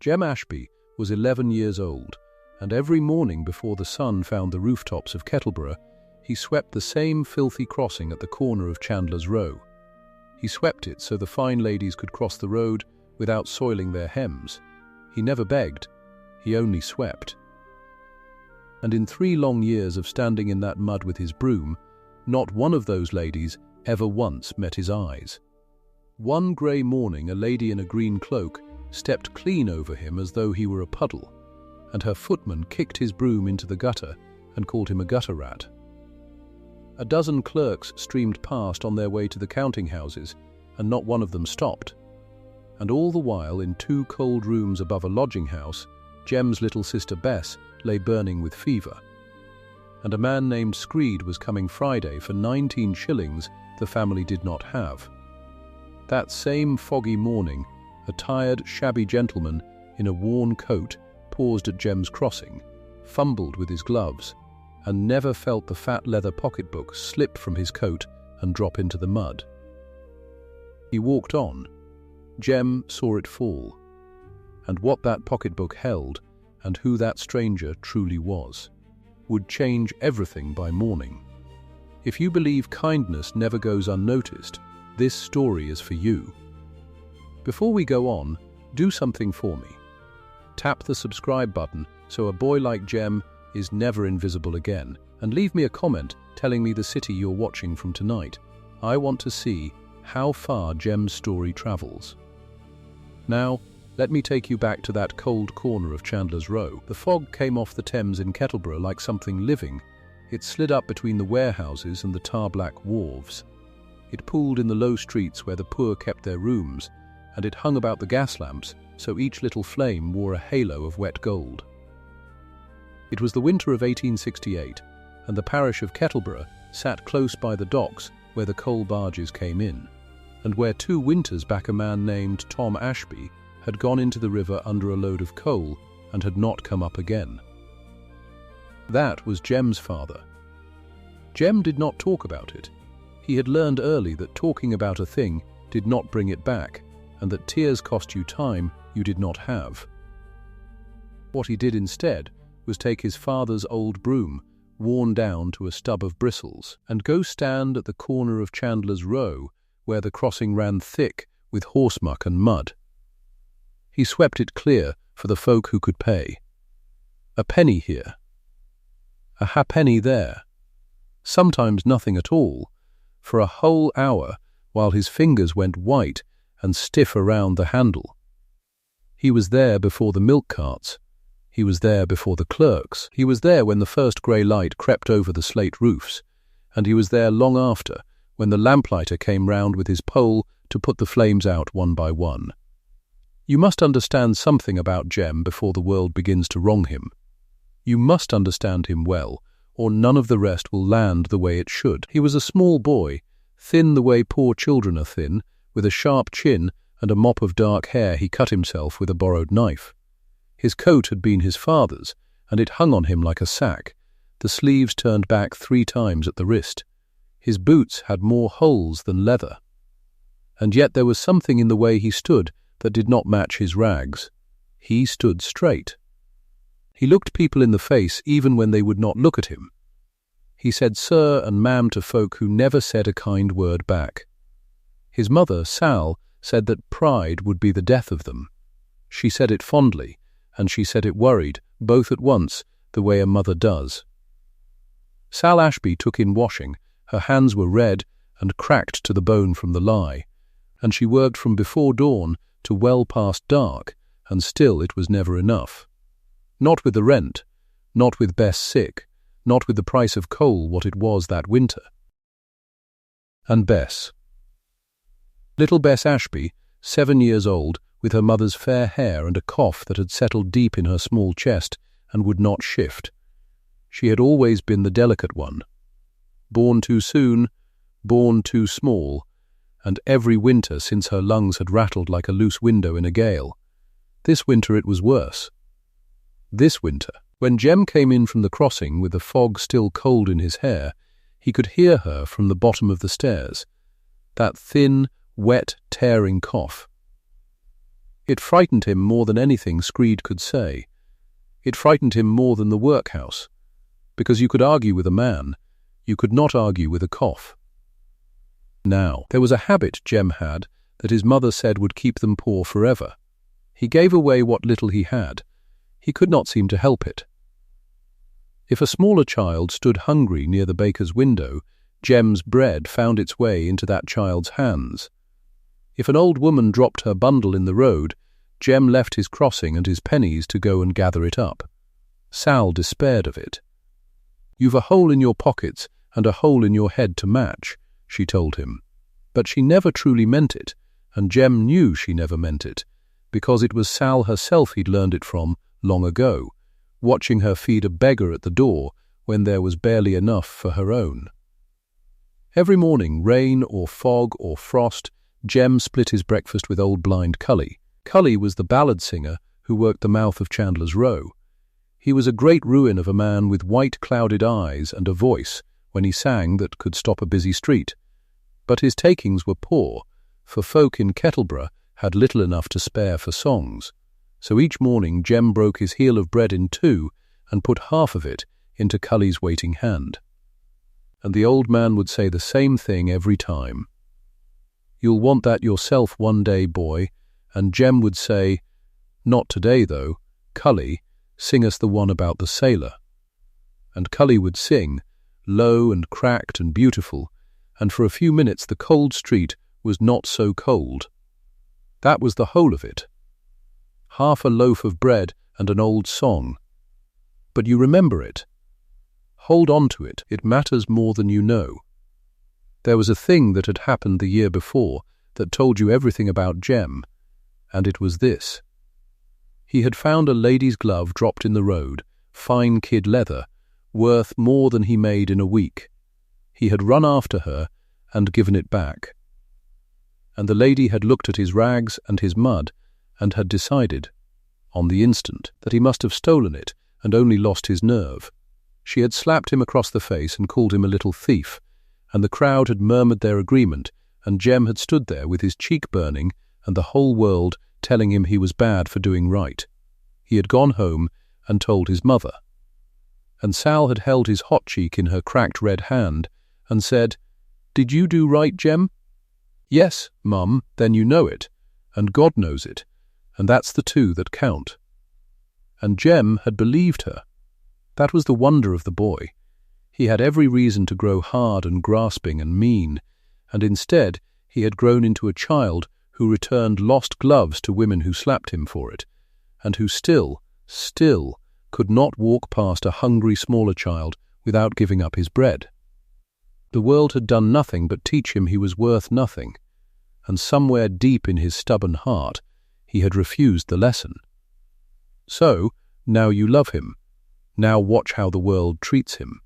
Jem Ashby was 11 years old, and every morning before the sun found the rooftops of Kettleborough, he swept the same filthy crossing at the corner of Chandler's Row. He swept it so the fine ladies could cross the road without soiling their hems. He never begged, he only swept. And in 3 long years of standing in that mud with his broom, not one of those ladies ever once met his eyes. One grey morning, a lady in a green cloak stepped clean over him as though he were a puddle, and her footman kicked his broom into the gutter and called him a gutter rat. A dozen clerks streamed past on their way to the counting houses, and not one of them stopped. And all the while, in 2 cold rooms above a lodging house, Jem's little sister Bess lay burning with fever. And a man named Screed was coming Friday for 19 shillings the family did not have. That same foggy morning, a tired, shabby gentleman in a worn coat paused at Jem's crossing, fumbled with his gloves, and never felt the fat leather pocketbook slip from his coat and drop into the mud. He walked on. Jem saw it fall, and what that pocketbook held, and who that stranger truly was, would change everything by morning. If you believe kindness never goes unnoticed, this story is for you. Before we go on, do something for me. Tap the subscribe button so a boy like Jem is never invisible again, and leave me a comment telling me the city you're watching from tonight. I want to see how far Jem's story travels. Now, let me take you back to that cold corner of Chandler's Row. The fog came off the Thames in Kettleborough like something living. It slid up between the warehouses and the tar-black wharves. It pooled in the low streets where the poor kept their rooms, and it hung about the gas lamps, so each little flame wore a halo of wet gold. It was the winter of 1868, and the parish of Kettleborough sat close by the docks where the coal barges came in, and where 2 winters back a man named Tom Ashby had gone into the river under a load of coal and had not come up again. That was Jem's father. Jem did not talk about it. He had learned early that talking about a thing did not bring it back, and that tears cost you time you did not have. What he did instead was take his father's old broom, worn down to a stub of bristles, and go stand at the corner of Chandler's Row, where the crossing ran thick with horse muck and mud. He swept it clear for the folk who could pay. A penny here, a halfpenny there, sometimes nothing at all, for a whole hour while his fingers went white and stiff around the handle. He was there before the milk carts. He was there before the clerks. He was there when the first grey light crept over the slate roofs, and he was there long after, when the lamplighter came round with his pole to put the flames out one by one. You must understand something about Jem before the world begins to wrong him. You must understand him well, or none of the rest will land the way it should. He was a small boy, thin the way poor children are thin, with a sharp chin and a mop of dark hair he cut himself with a borrowed knife. His coat had been his father's, and it hung on him like a sack, the sleeves turned back 3 times at the wrist. His boots had more holes than leather. And yet there was something in the way he stood that did not match his rags. He stood straight. He looked people in the face even when they would not look at him. He said sir and ma'am to folk who never said a kind word back. His mother, Sal, said that pride would be the death of them. She said it fondly, and she said it worried, both at once, the way a mother does. Sal Ashby took in washing. Her hands were red and cracked to the bone from the lye, and she worked from before dawn to well past dark, and still it was never enough. Not with the rent, not with Bess sick, not with the price of coal what it was that winter. And Bess. Little Bess Ashby, 7 years old, with her mother's fair hair and a cough that had settled deep in her small chest and would not shift. She had always been the delicate one. Born too soon, born too small, and every winter since her lungs had rattled like a loose window in a gale. This winter it was worse. This winter, when Jem came in from the crossing with the fog still cold in his hair, he could hear her from the bottom of the stairs, that thin, wet, tearing cough. It frightened him more than anything Screed could say. It frightened him more than the workhouse, because you could argue with a man, you could not argue with a cough. Now, there was a habit Jem had that his mother said would keep them poor forever. He gave away what little he had. He could not seem to help it. If a smaller child stood hungry near the baker's window, Jem's bread found its way into that child's hands. If an old woman dropped her bundle in the road, Jem left his crossing and his pennies to go and gather it up. Sal despaired of it. "You've a hole in your pockets and a hole in your head to match," she told him. But she never truly meant it, and Jem knew she never meant it, because it was Sal herself he'd learned it from long ago, watching her feed a beggar at the door when there was barely enough for her own. Every morning, rain or fog or frost, Jem split his breakfast with old blind Cully. Cully was the ballad singer who worked the mouth of Chandler's Row. He was a great ruin of a man with white clouded eyes and a voice, when he sang, that could stop a busy street. But his takings were poor, for folk in Kettleborough had little enough to spare for songs. So each morning Jem broke his heel of bread in two and put half of it into Cully's waiting hand. And the old man would say the same thing every time. "You'll want that yourself one day, boy," and Jem would say, "Not today, though. Cully, sing us the one about the sailor." And Cully would sing, low and cracked and beautiful, and for a few minutes the cold street was not so cold. That was the whole of it. Half a loaf of bread and an old song. But you remember it. Hold on to it. It matters more than you know. There was a thing that had happened the year before that told you everything about Jem, and it was this. He had found a lady's glove dropped in the road, fine kid leather, worth more than he made in a week. He had run after her and given it back. And the lady had looked at his rags and his mud and had decided, on the instant, that he must have stolen it and only lost his nerve. She had slapped him across the face and called him a little thief, and the crowd had murmured their agreement, and Jem had stood there with his cheek burning and the whole world telling him he was bad for doing right. He had gone home and told his mother. And Sal had held his hot cheek in her cracked red hand and said, "Did you do right, Jem?" "Yes, Mum, then you know it, and God knows it, and that's the two that count." And Jem had believed her. That was the wonder of the boy. He had every reason to grow hard and grasping and mean, and instead he had grown into a child who returned lost gloves to women who slapped him for it, and who still could not walk past a hungry smaller child without giving up his bread. The world had done nothing but teach him he was worth nothing, and somewhere deep in his stubborn heart he had refused the lesson. So, now you love him. Now watch how the world treats him.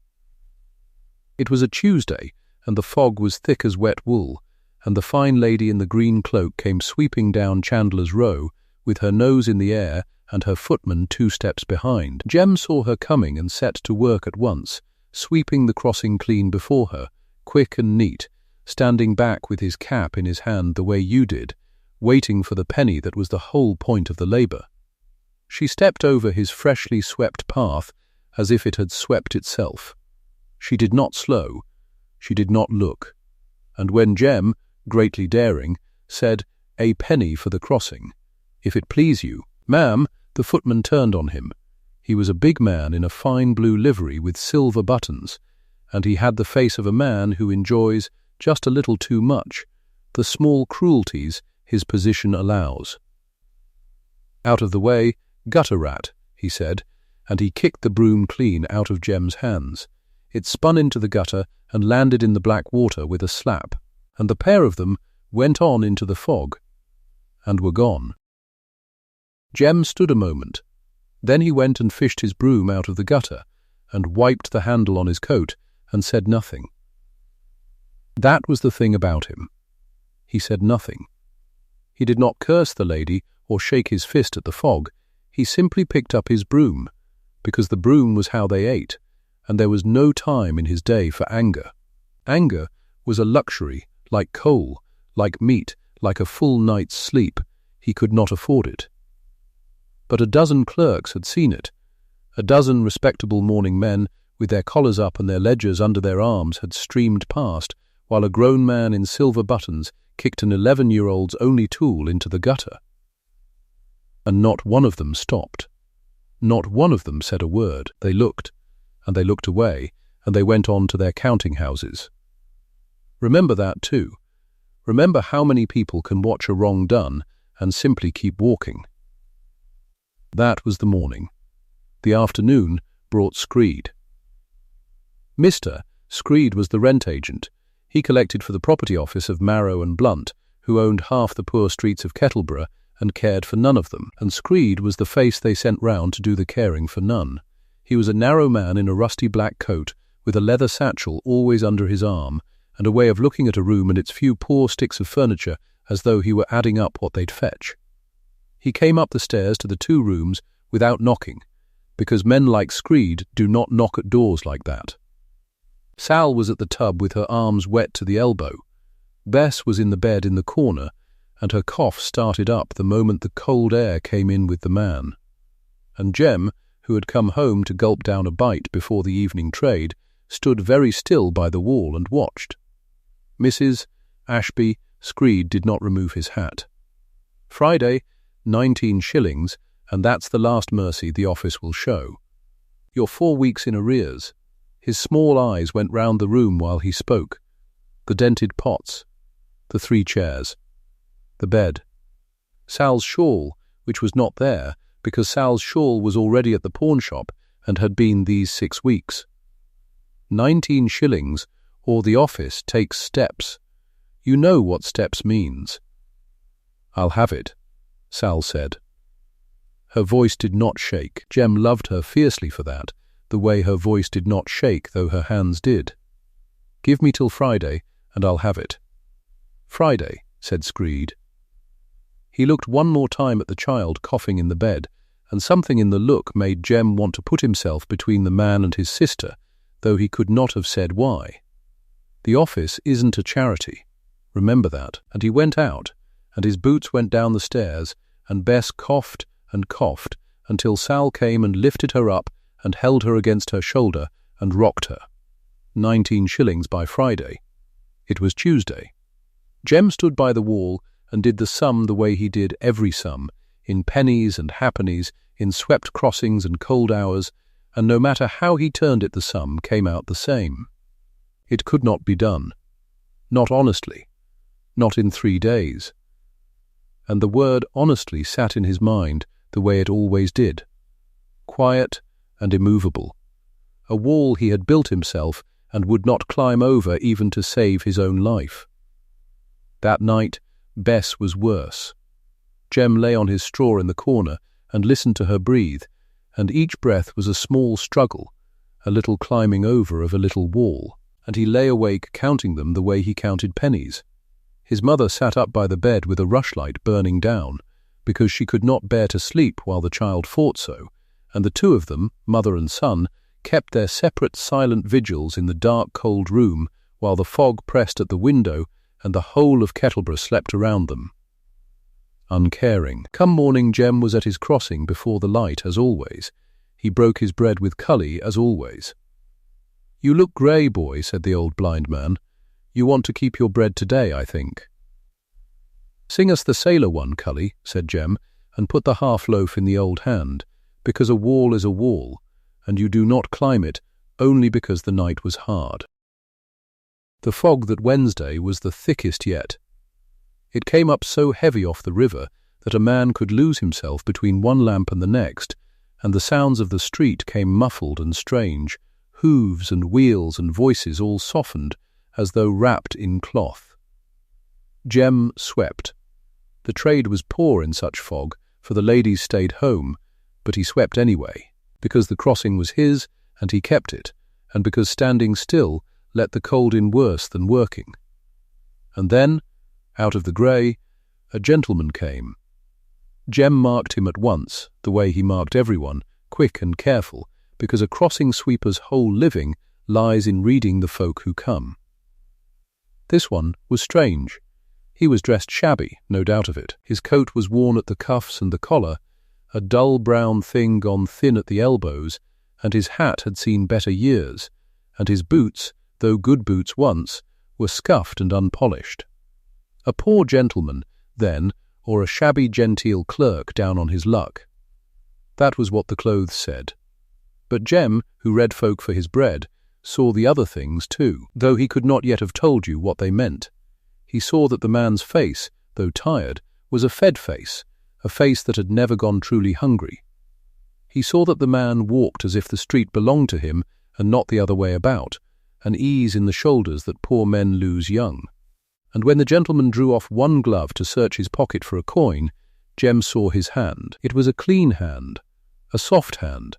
It was a Tuesday, and the fog was thick as wet wool, and the fine lady in the green cloak came sweeping down Chandler's Row, with her nose in the air and her footman 2 steps behind. Jem saw her coming and set to work at once, sweeping the crossing clean before her, quick and neat, standing back with his cap in his hand the way you did, waiting for the penny that was the whole point of the labour. She stepped over his freshly swept path as if it had swept itself. She did not slow, she did not look, and when Jem, greatly daring, said, "A penny for the crossing, if it please you, ma'am," the footman turned on him. He was a big man in a fine blue livery with silver buttons, and he had the face of a man who enjoys, just a little too much, the small cruelties his position allows. "Out of the way, gutter rat," he said, and he kicked the broom clean out of Jem's hands. It spun into the gutter and landed in the black water with a slap, and the pair of them went on into the fog, and were gone. Jem stood a moment. Then he went and fished his broom out of the gutter, and wiped the handle on his coat, and said nothing. That was the thing about him. He said nothing. He did not curse the lady or shake his fist at the fog. He simply picked up his broom, because the broom was how they ate, and there was no time in his day for anger. Anger was a luxury, like coal, like meat, like a full night's sleep. He could not afford it. But a dozen clerks had seen it. A dozen respectable morning men, with their collars up and their ledgers under their arms, had streamed past, while a grown man in silver buttons kicked an 11-year-old's only tool into the gutter. And not one of them stopped. Not one of them said a word. They looked, and they looked away, and they went on to their counting houses. Remember that too. Remember how many people can watch a wrong done and simply keep walking. That was the morning. The afternoon brought Screed. Mr. Screed was the rent agent. He collected for the property office of Marrow and Blunt, who owned half the poor streets of Kettleborough and cared for none of them, and Screed was the face they sent round to do the caring for none. He was a narrow man in a rusty black coat, with a leather satchel always under his arm, and a way of looking at a room and its few poor sticks of furniture as though he were adding up what they'd fetch. He came up the stairs to the 2 rooms without knocking, because men like Screed do not knock at doors like that. Sal was at the tub with her arms wet to the elbow. Bess was in the bed in the corner, and her cough started up the moment the cold air came in with the man. And Jem, who had come home to gulp down a bite before the evening trade, stood very still by the wall and watched. Mrs. Ashby Screed did not remove his hat. Friday, 19 shillings, and that's the last mercy the office will show. You're 4 weeks in arrears. His small eyes went round the room while he spoke. The dented pots. The 3 chairs. The bed. Sal's shawl, which was not there, because Sal's shawl was already at the pawnshop and had been these 6 weeks. 19 shillings, or the office takes steps. You know what steps means. I'll have it, Sal said. Her voice did not shake. Jem loved her fiercely for that, the way her voice did not shake though her hands did. Give me till Friday, and I'll have it. Friday, said Screed. He looked one more time at the child coughing in the bed, and something in the look made Jem want to put himself between the man and his sister, though he could not have said why. The office isn't a charity. Remember that. And he went out, and his boots went down the stairs, and Bess coughed and coughed until Sal came and lifted her up and held her against her shoulder and rocked her. 19 shillings by Friday. It was Tuesday. Jem stood by the wall and did the sum the way he did every sum, in pennies and halfpennies, in swept crossings and cold hours, and no matter how he turned it the sum came out the same. It could not be done. Not honestly. Not in 3 days. And the word honestly sat in his mind the way it always did. Quiet and immovable. A wall he had built himself and would not climb over even to save his own life. That night, Bess was worse. Jem lay on his straw in the corner and listened to her breathe, and each breath was a small struggle, a little climbing over of a little wall, and he lay awake counting them the way he counted pennies. His mother sat up by the bed with a rushlight burning down, because she could not bear to sleep while the child fought so, and the 2 of them, mother and son, kept their separate silent vigils in the dark cold room while the fog pressed at the window and the whole of Kettleborough slept around them. Uncaring. Come morning, Jem was at his crossing before the light, as always. He broke his bread with cully, as always. You look grey, boy, said the old blind man. You want to keep your bread today, I think. Sing us the sailor one, cully, said Jem, and put the half-loaf in the old hand, because a wall is a wall, and you do not climb it only because the night was hard. The fog that Wednesday was the thickest yet. It came up so heavy off the river that a man could lose himself between one lamp and the next, and the sounds of the street came muffled and strange, hooves and wheels and voices all softened, as though wrapped in cloth. Jem swept. The trade was poor in such fog, for the ladies stayed home, but he swept anyway, because the crossing was his, and he kept it, and because standing still let the cold in worse than working. And then, out of the grey, a gentleman came. Jem marked him at once, the way he marked everyone, quick and careful, because a crossing sweeper's whole living lies in reading the folk who come. This one was strange. He was dressed shabby, no doubt of it. His coat was worn at the cuffs and the collar, a dull brown thing gone thin at the elbows, and his hat had seen better years, and his boots, though good boots once, were scuffed and unpolished. A poor gentleman, then, or a shabby genteel clerk down on his luck. That was what the clothes said. But Jem, who read folk for his bread, saw the other things too, though he could not yet have told you what they meant. He saw that the man's face, though tired, was a fed face, a face that had never gone truly hungry. He saw that the man walked as if the street belonged to him and not the other way about, an ease in the shoulders that poor men lose young. And when the gentleman drew off one glove to search his pocket for a coin, Jem saw his hand. It was a clean hand, a soft hand,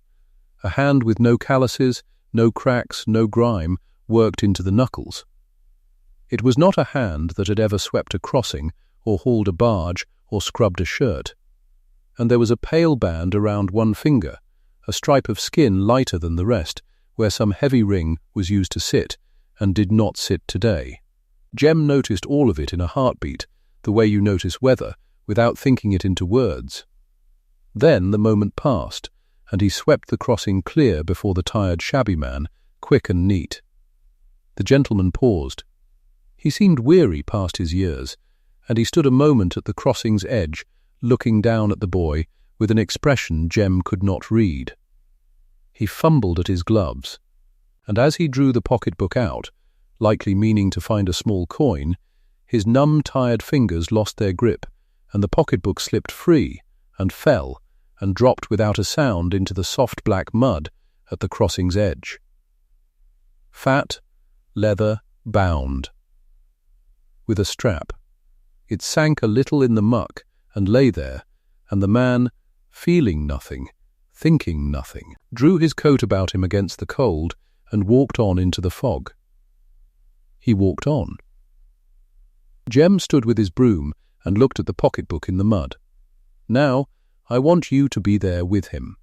a hand with no calluses, no cracks, no grime, worked into the knuckles. It was not a hand that had ever swept a crossing, or hauled a barge, or scrubbed a shirt. And there was a pale band around one finger, a stripe of skin lighter than the rest, where some heavy ring was used to sit, and did not sit today. Jem noticed all of it in a heartbeat, the way you notice weather, without thinking it into words. Then the moment passed, and he swept the crossing clear before the tired shabby man, quick and neat. The gentleman paused. He seemed weary past his years, and he stood a moment at the crossing's edge, looking down at the boy with an expression Jem could not read. He fumbled at his gloves, and as he drew the pocketbook out, likely meaning to find a small coin, his numb, tired fingers lost their grip, and the pocketbook slipped free, and fell, and dropped without a sound into the soft black mud at the crossing's edge. Fat, leather, bound. With a strap. It sank a little in the muck and lay there, and the man, feeling nothing, thinking nothing, drew his coat about him against the cold and walked on into the fog. He walked on. Jem stood with his broom and looked at the pocketbook in the mud. Now, I want you to be there with him.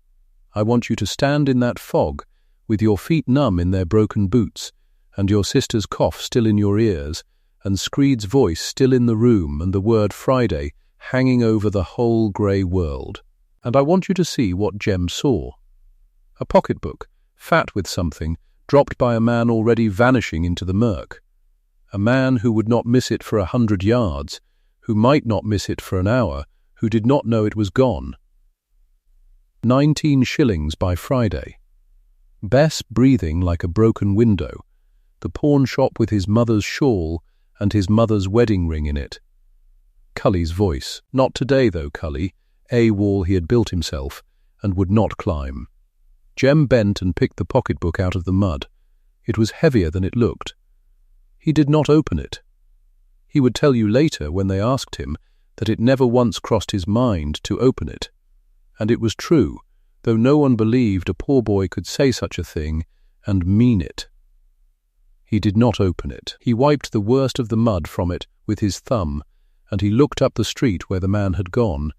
I want you to stand in that fog, with your feet numb in their broken boots, and your sister's cough still in your ears, and Screed's voice still in the room, and the word Friday hanging over the whole grey world. And I want you to see what Jem saw. A pocketbook, fat with something, dropped by a man already vanishing into the murk. A man who would not miss it for 100 yards, who might not miss it for an hour, who did not know it was gone. 19 shillings by Friday. Bess breathing like a broken window, the pawn shop with his mother's shawl and his mother's wedding ring in it. Cully's voice. Not today, though, Cully, a wall he had built himself, and would not climb. Jem bent and picked the pocketbook out of the mud. It was heavier than it looked. He did not open it. He would tell you later, when they asked him, that it never once crossed his mind to open it. And it was true, though no one believed a poor boy could say such a thing and mean it. He did not open it. He wiped the worst of the mud from it with his thumb, and he looked up the street where the man had gone,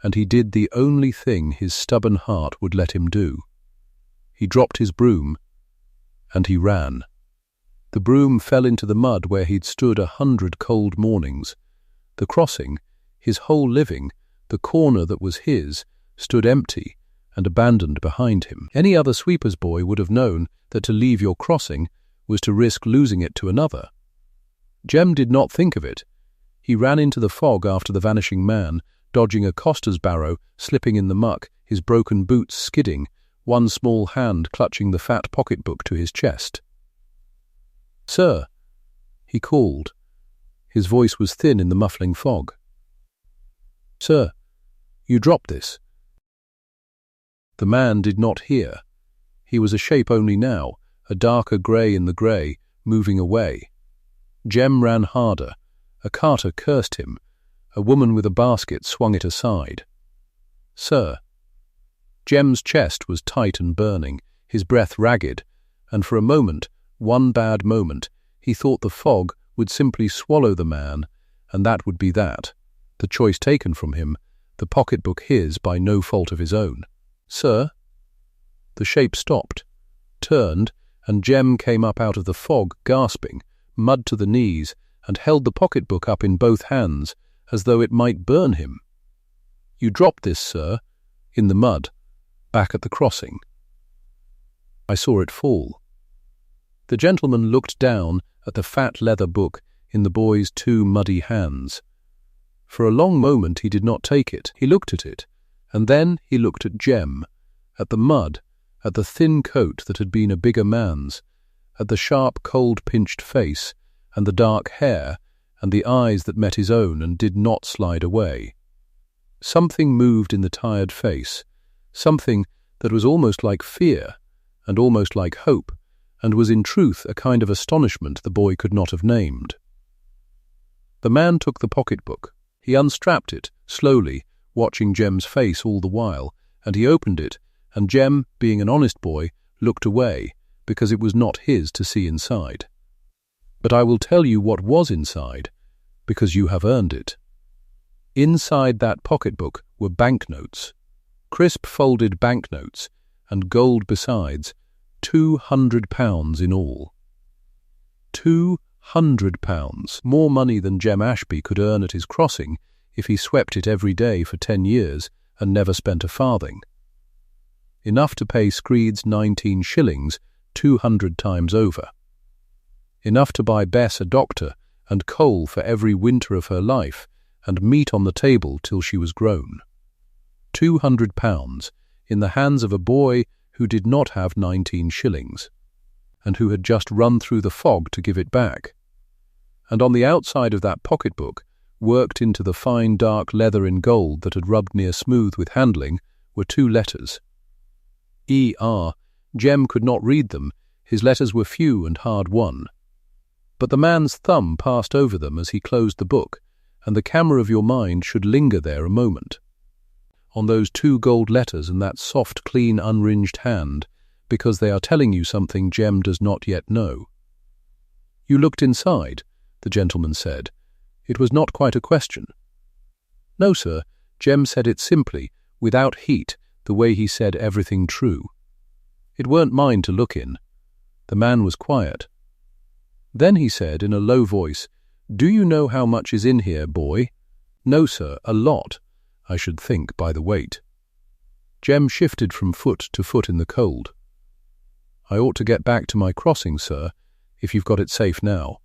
and he did the only thing his stubborn heart would let him do. He dropped his broom, and he ran. The broom fell into the mud where he'd stood 100 cold mornings. The crossing, his whole living, the corner that was his, stood empty and abandoned behind him. Any other sweeper's boy would have known that to leave your crossing was to risk losing it to another. Jem did not think of it. He ran into the fog after the vanishing man, dodging a coster's barrow, slipping in the muck, his broken boots skidding, one small hand clutching the fat pocketbook to his chest. "Sir," he called. His voice was thin in the muffling fog. "Sir, you dropped this." The man did not hear. He was a shape only now, a darker grey in the grey, moving away. Jem ran harder. A carter cursed him. A woman with a basket swung it aside. "Sir." Jem's chest was tight and burning, his breath ragged, and for a moment, one bad moment, he thought the fog would simply swallow the man, and that would be that, the choice taken from him, the pocketbook his by no fault of his own. "Sir?" The shape stopped, turned, and Jem came up out of the fog gasping, mud to the knees, and held the pocketbook up in both hands as though it might burn him. "You dropped this, sir, in the mud, back at the crossing." I saw it fall. The gentleman looked down at the fat leather book in the boy's two muddy hands. For a long moment he did not take it. He looked at it, and then he looked at Jem, at the mud, at the thin coat that had been a bigger man's, at the sharp, cold-pinched face, and the dark hair, and the eyes that met his own and did not slide away. Something moved in the tired face, something that was almost like fear, and almost like hope, and was in truth a kind of astonishment the boy could not have named. The man took the pocketbook. He unstrapped it, slowly, watching Jem's face all the while, and he opened it, and Jem, being an honest boy, looked away, because it was not his to see inside. But I will tell you what was inside, because you have earned it. Inside that pocketbook were banknotes, crisp folded banknotes, and gold besides, £200 in all. £200, more money than Jem Ashby could earn at his crossing if he swept it every day for 10 years and never spent a farthing. Enough to pay Screed's 19 shillings 200 times over. Enough to buy Bess a doctor and coal for every winter of her life and meat on the table till she was grown. £200 in the hands of a boy who did not have 19 shillings, and who had just run through the fog to give it back. And on the outside of that pocketbook, worked into the fine dark leather in gold that had rubbed near smooth with handling, were 2 letters. E.R. Jem could not read them, his letters were few and hard won. But the man's thumb passed over them as he closed the book, and the camera of your mind should linger there a moment. On those 2 gold letters and that soft, clean, unringed hand, because they are telling you something Jem does not yet know. "You looked inside," the gentleman said. It was not quite a question. "No, sir," Jem said it simply, without heat, the way he said everything true. "It weren't mine to look in." The man was quiet. Then he said in a low voice, "Do you know how much is in here, boy?" "No, sir, a lot, I should think, by the weight." Jem shifted from foot to foot in the cold. "I ought to get back to my crossing, sir, if you've got it safe now.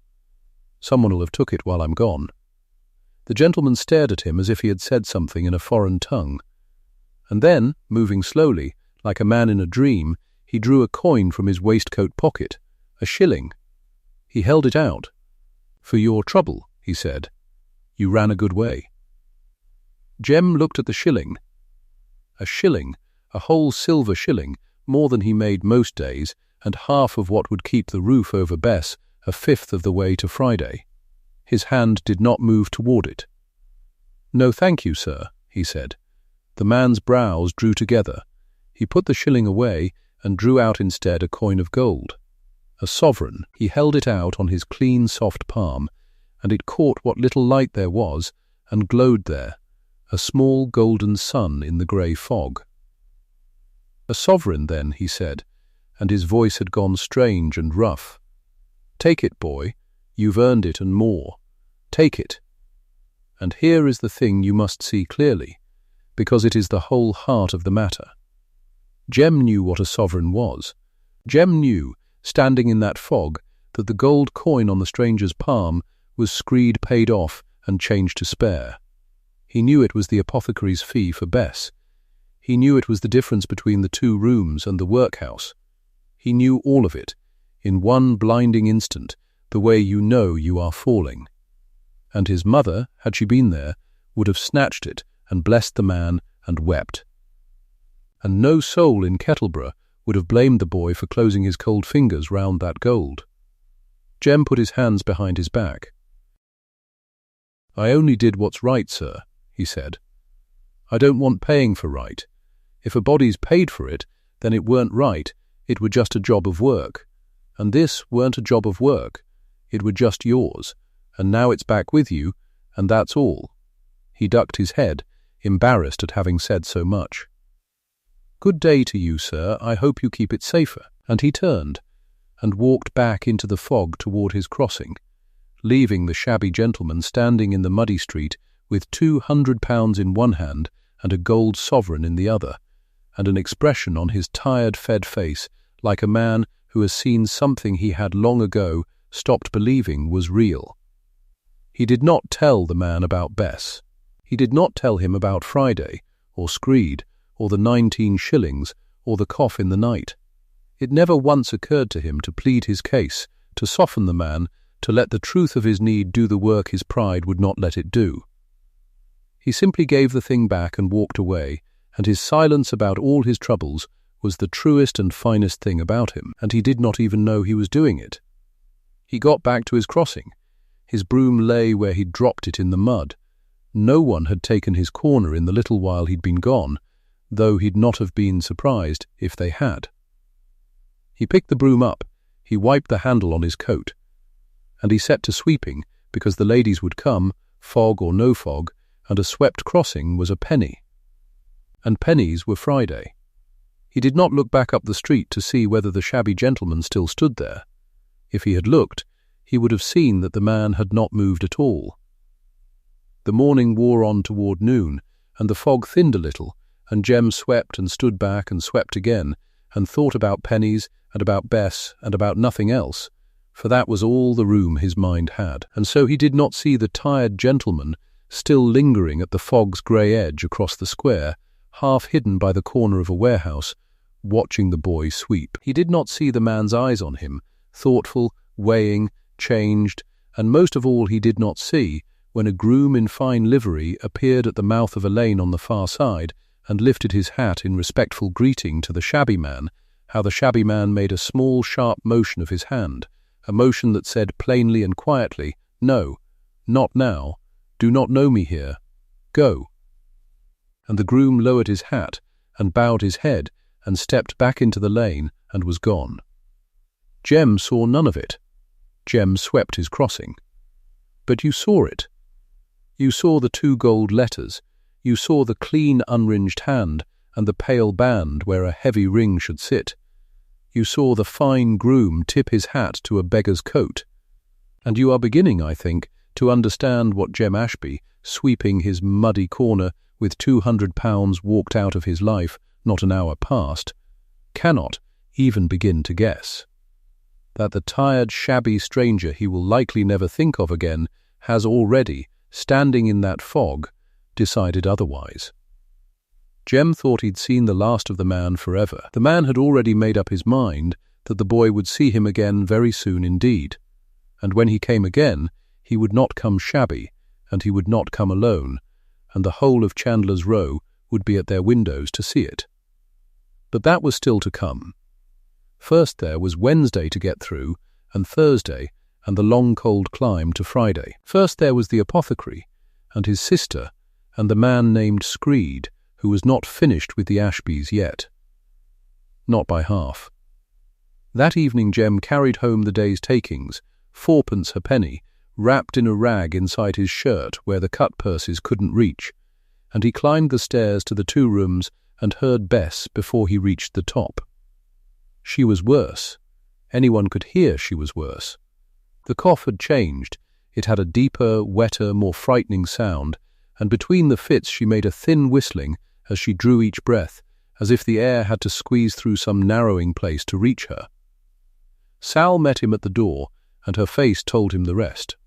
Someone will have took it while I'm gone." The gentleman stared at him as if he had said something in a foreign tongue. And then, moving slowly, like a man in a dream, he drew a coin from his waistcoat pocket, a shilling. He held it out. "For your trouble," he said. "You ran a good way." Jem looked at the shilling. A shilling, a whole silver shilling, more than he made most days, and half of what would keep the roof over Bess a fifth of the way to Friday. His hand did not move toward it. "No, thank you, sir," he said. The man's brows drew together. He put the shilling away and drew out instead a coin of gold. A sovereign. He held it out on his clean, soft palm, and it caught what little light there was and glowed there, a small golden sun in the grey fog. "A sovereign, then," he said, and his voice had gone strange and rough. "Take it, boy. You've earned it and more. Take it. And here is the thing you must see clearly, because it is the whole heart of the matter." Jem knew what a sovereign was. Jem knew, standing in that fog, that the gold coin on the stranger's palm was Screed paid off and changed to spare. He knew it was the apothecary's fee for Bess. He knew it was the difference between the 2 rooms and the workhouse. He knew all of it, in one blinding instant, the way you know you are falling. And his mother, had she been there, would have snatched it and blessed the man and wept. And no soul in Kettleborough would have blamed the boy for closing his cold fingers round that gold. Jem put his hands behind his back. "I only did what's right, sir," he said. "I don't want paying for right. If a body's paid for it, then it weren't right, it were just a job of work. And this weren't a job of work, it were just yours, and now it's back with you, and that's all." He ducked his head, embarrassed at having said so much. "Good day to you, sir, I hope you keep it safer." And he turned, and walked back into the fog toward his crossing, leaving the shabby gentleman standing in the muddy street with £200 in one hand and a gold sovereign in the other, and an expression on his tired, fed face like a man who has seen something he had long ago stopped believing was real. He did not tell the man about Bess. He did not tell him about Friday, or Screed, or the 19 shillings, or the cough in the night. It never once occurred to him to plead his case, to soften the man, to let the truth of his need do the work his pride would not let it do. He simply gave the thing back and walked away, and his silence about all his troubles was the truest and finest thing about him, and he did not even know he was doing it. He got back to his crossing. His broom lay where he'd dropped it in the mud. No one had taken his corner in the little while he'd been gone, though he'd not have been surprised if they had. He picked the broom up, he wiped the handle on his coat, and he set to sweeping because the ladies would come, fog or no fog, and a swept crossing was a penny. And pennies were Friday. He did not look back up the street to see whether the shabby gentleman still stood there. If he had looked, he would have seen that the man had not moved at all. The morning wore on toward noon, and the fog thinned a little, and Jem swept and stood back and swept again, and thought about pennies and about Bess and about nothing else, for that was all the room his mind had, and so he did not see the tired gentleman still lingering at the fog's grey edge across the square, half hidden by the corner of a warehouse, watching the boy sweep. He did not see the man's eyes on him, thoughtful, weighing, changed, and most of all he did not see, when a groom in fine livery appeared at the mouth of a lane on the far side and lifted his hat in respectful greeting to the shabby man, how the shabby man made a small, sharp motion of his hand, a motion that said plainly and quietly, "No, not now, do not know me here, go." And the groom lowered his hat and bowed his head and stepped back into the lane and was gone. Jem saw none of it. Jem swept his crossing. But you saw it. You saw the 2 gold letters. You saw the clean, unringed hand and the pale band where a heavy ring should sit. You saw the fine groom tip his hat to a beggar's coat. And you are beginning, I think, to understand what Jem Ashby, sweeping his muddy corner with £200 walked out of his life not an hour past, cannot even begin to guess. That the tired, shabby stranger he will likely never think of again has already, standing in that fog, decided otherwise. Jem thought he'd seen the last of the man forever. The man had already made up his mind that the boy would see him again very soon indeed, and when he came again, he would not come shabby, and he would not come alone, and the whole of Chandler's Row would be at their windows to see it. But that was still to come. First there was Wednesday to get through, and Thursday, and the long cold climb to Friday. First there was the apothecary, and his sister, and the man named Screed, who was not finished with the Ashbys yet. Not by half. That evening Jem carried home the day's takings, 4pence a penny, wrapped in a rag inside his shirt where the cut purses couldn't reach, and he climbed the stairs to the 2 rooms and heard Bess before he reached the top. She was worse. Anyone could hear she was worse. The cough had changed. It had a deeper, wetter, more frightening sound, and between the fits she made a thin whistling as she drew each breath, as if the air had to squeeze through some narrowing place to reach her. Sal met him at the door, and her face told him the rest.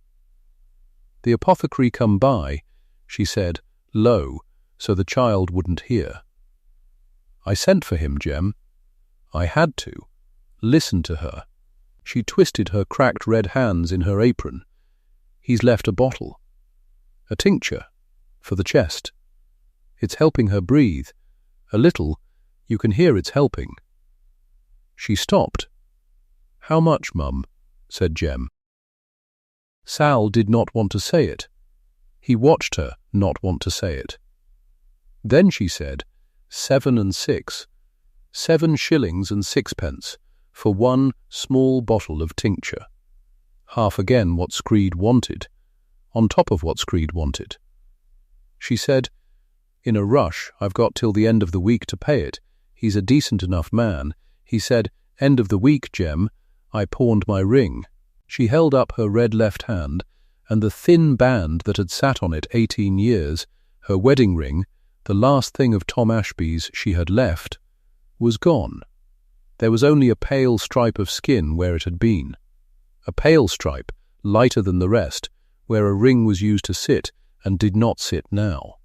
"The apothecary come by," she said, low, so the child wouldn't hear. "I sent for him, Jem. I had to. Listen to her." She twisted her cracked red hands in her apron. "He's left a bottle. A tincture. For the chest. It's helping her breathe. A little. You can hear it's helping." She stopped. "How much, Mum?" said Jem. Sal did not want to say it. He watched her not want to say it. Then she said, 7 and 6. 7 shillings and 6pence for 1 small bottle of tincture. Half again what Screed wanted, on top of what Screed wanted. She said, "In a rush, I've got till the end of the week to pay it. He's a decent enough man." He said, "End of the week, Jem. I pawned my ring." She held up her red left hand, and the thin band that had sat on it 18 years, her wedding ring, the last thing of Tom Ashby's she had left, was gone. There was only a pale stripe of skin where it had been. A pale stripe, lighter than the rest, where a ring was used to sit and did not sit now.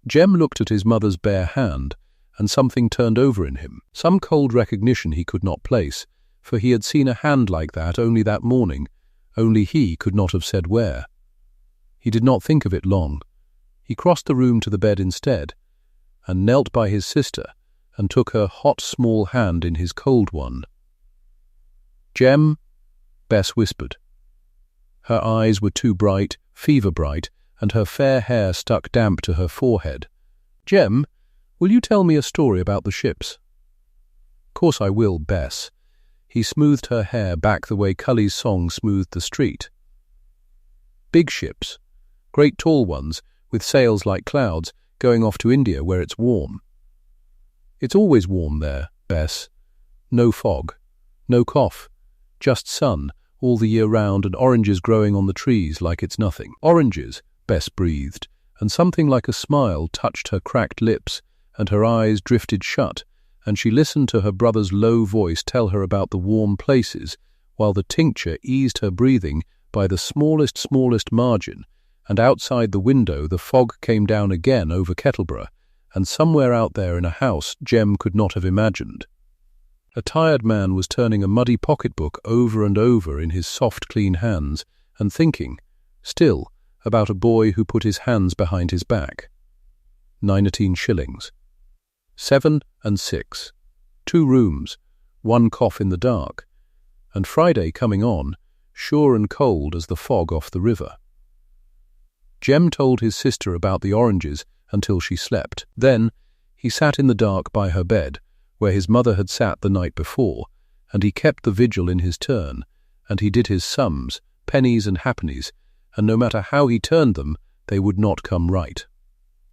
Jem looked at his mother's bare hand, and something turned over in him, some cold recognition he could not place, for he had seen a hand like that only that morning, only he could not have said where. He did not think of it long. He crossed the room to the bed instead, and knelt by his sister, and took her hot small hand in his cold one. "Jem," Bess whispered. Her eyes were too bright, fever-bright, and her fair hair stuck damp to her forehead. "Jem, will you tell me a story about the ships?" "Course I will, Bess." He smoothed her hair back the way Cully's song smoothed the street. "Big ships, great tall ones, with sails like clouds, going off to India where it's warm." "It's always warm there, Bess. No fog, no cough, just sun all the year round and oranges growing on the trees like it's nothing." "Oranges," Bess breathed, and something like a smile touched her cracked lips, and her eyes drifted shut, and she listened to her brother's low voice tell her about the warm places, while the tincture eased her breathing by the smallest margin, and outside the window the fog came down again over Kettleborough, and somewhere out there in a house Jem could not have imagined. A tired man was turning a muddy pocketbook over and over in his soft, clean hands, and thinking, still, about a boy who put his hands behind his back. 19 shillings. 7 and 6. 2 rooms, 1 cough in the dark, and Friday coming on, sure and cold as the fog off the river. Jem told his sister about the oranges until she slept. Then he sat in the dark by her bed, where his mother had sat the night before, and he kept the vigil in his turn, and he did his sums, pennies and halfpennies, and no matter how he turned them, they would not come right.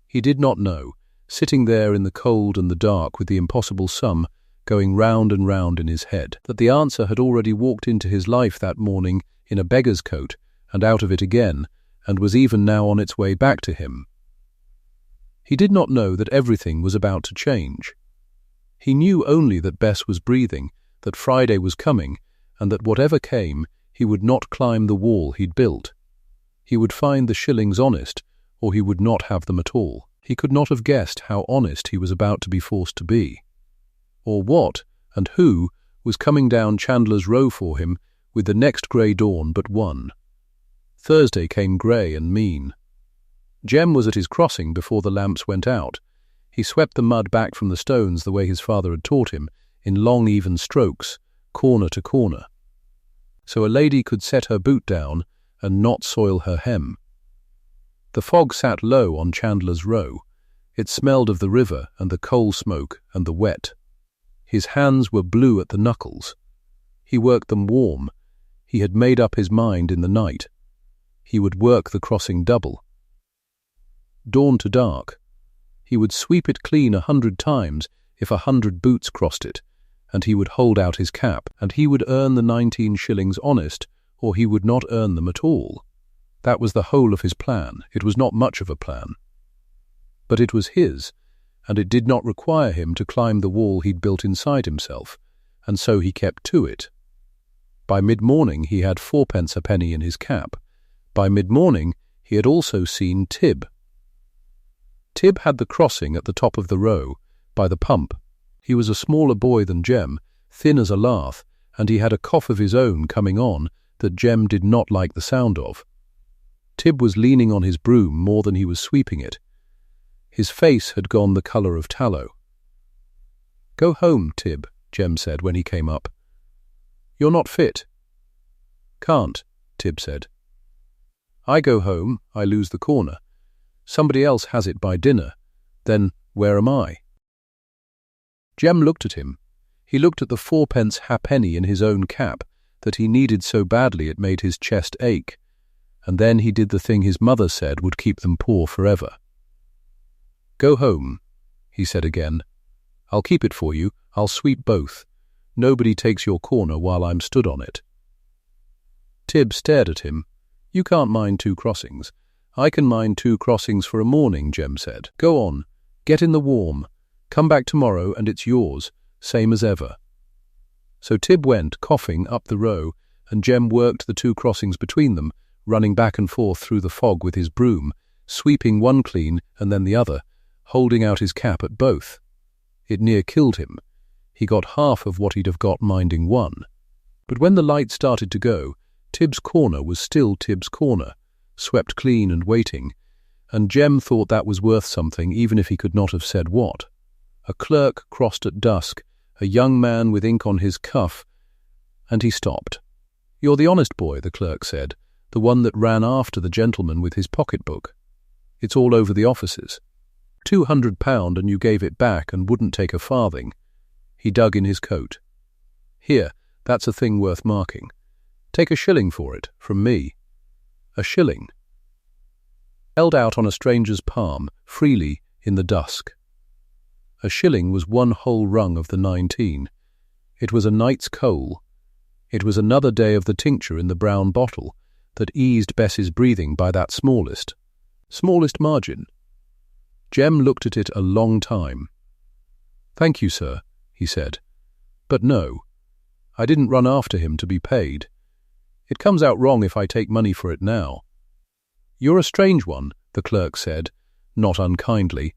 He did not know, sitting there in the cold and the dark with the impossible sum going round and round in his head, that the answer had already walked into his life that morning in a beggar's coat and out of it again, and was even now on its way back to him. He did not know that everything was about to change. He knew only that Bess was breathing, that Friday was coming, and that whatever came, he would not climb the wall he'd built. He would find the shillings honest, or he would not have them at all. He could not have guessed how honest he was about to be forced to be, or what and who was coming down Chandler's Row for him with the next grey dawn but one. Thursday came grey and mean. Jem was at his crossing before the lamps went out. He swept the mud back from the stones the way his father had taught him, in long even strokes, corner to corner, so a lady could set her boot down and not soil her hem. The fog sat low on Chandler's Row. It smelled of the river and the coal smoke and the wet. His hands were blue at the knuckles. He worked them warm. He had made up his mind in the night. He would work the crossing double. Dawn to dark. He would sweep it clean 100 times if 100 boots crossed it, and he would hold out his cap, and he would earn the 19 shillings honest, or he would not earn them at all. That was the whole of his plan. It was not much of a plan. But it was his, and it did not require him to climb the wall he'd built inside himself, and so he kept to it. By mid-morning he had 4p a penny in his cap. By mid-morning he had also seen Tib. Tib had the crossing at the top of the row, by the pump. He was a smaller boy than Jem, thin as a lath, and he had a cough of his own coming on that Jem did not like the sound of. Tib was leaning on his broom more than he was sweeping it. His face had gone the colour of tallow. "Go home, Tib," Jem said when he came up. "You're not fit." "Can't," Tib said. "I go home, I lose the corner. Somebody else has it by dinner. Then where am I?" Jem looked at him. He looked at the 4p halfpenny in his own cap that he needed so badly it made his chest ache, and then he did the thing his mother said would keep them poor forever. "Go home," he said again. "I'll keep it for you. I'll sweep both. Nobody takes your corner while I'm stood on it." Tib stared at him. "You can't mind 2 crossings." "I can mind 2 crossings for a morning," Jem said. "Go on, get in the warm. Come back tomorrow and it's yours, same as ever." So Tib went, coughing, up the row, and Jem worked the 2 crossings between them, running back and forth through the fog with his broom, sweeping one clean and then the other, holding out his cap at both. It near killed him. He got half of what he'd have got minding one. But when the light started to go, Tib's corner was still Tib's corner, swept clean and waiting, and Jem thought that was worth something even if he could not have said what. A clerk crossed at dusk, a young man with ink on his cuff, and he stopped. "You're the honest boy," the clerk said, "the one that ran after the gentleman with his pocketbook. It's all over the offices. £200 and you gave it back and wouldn't take a farthing." He dug in his coat. "Here, that's a thing worth marking. Take a shilling for it, from me." A shilling. Held out on a stranger's palm, freely, in the dusk. A shilling was 1 whole rung of the 19. It was a night's coal. It was another day of the tincture in the brown bottle that eased Bess's breathing by that smallest margin. Jem looked at it a long time. "Thank you, sir," he said. "But no, I didn't run after him to be paid. It comes out wrong if I take money for it now." "You're a strange one," the clerk said, not unkindly,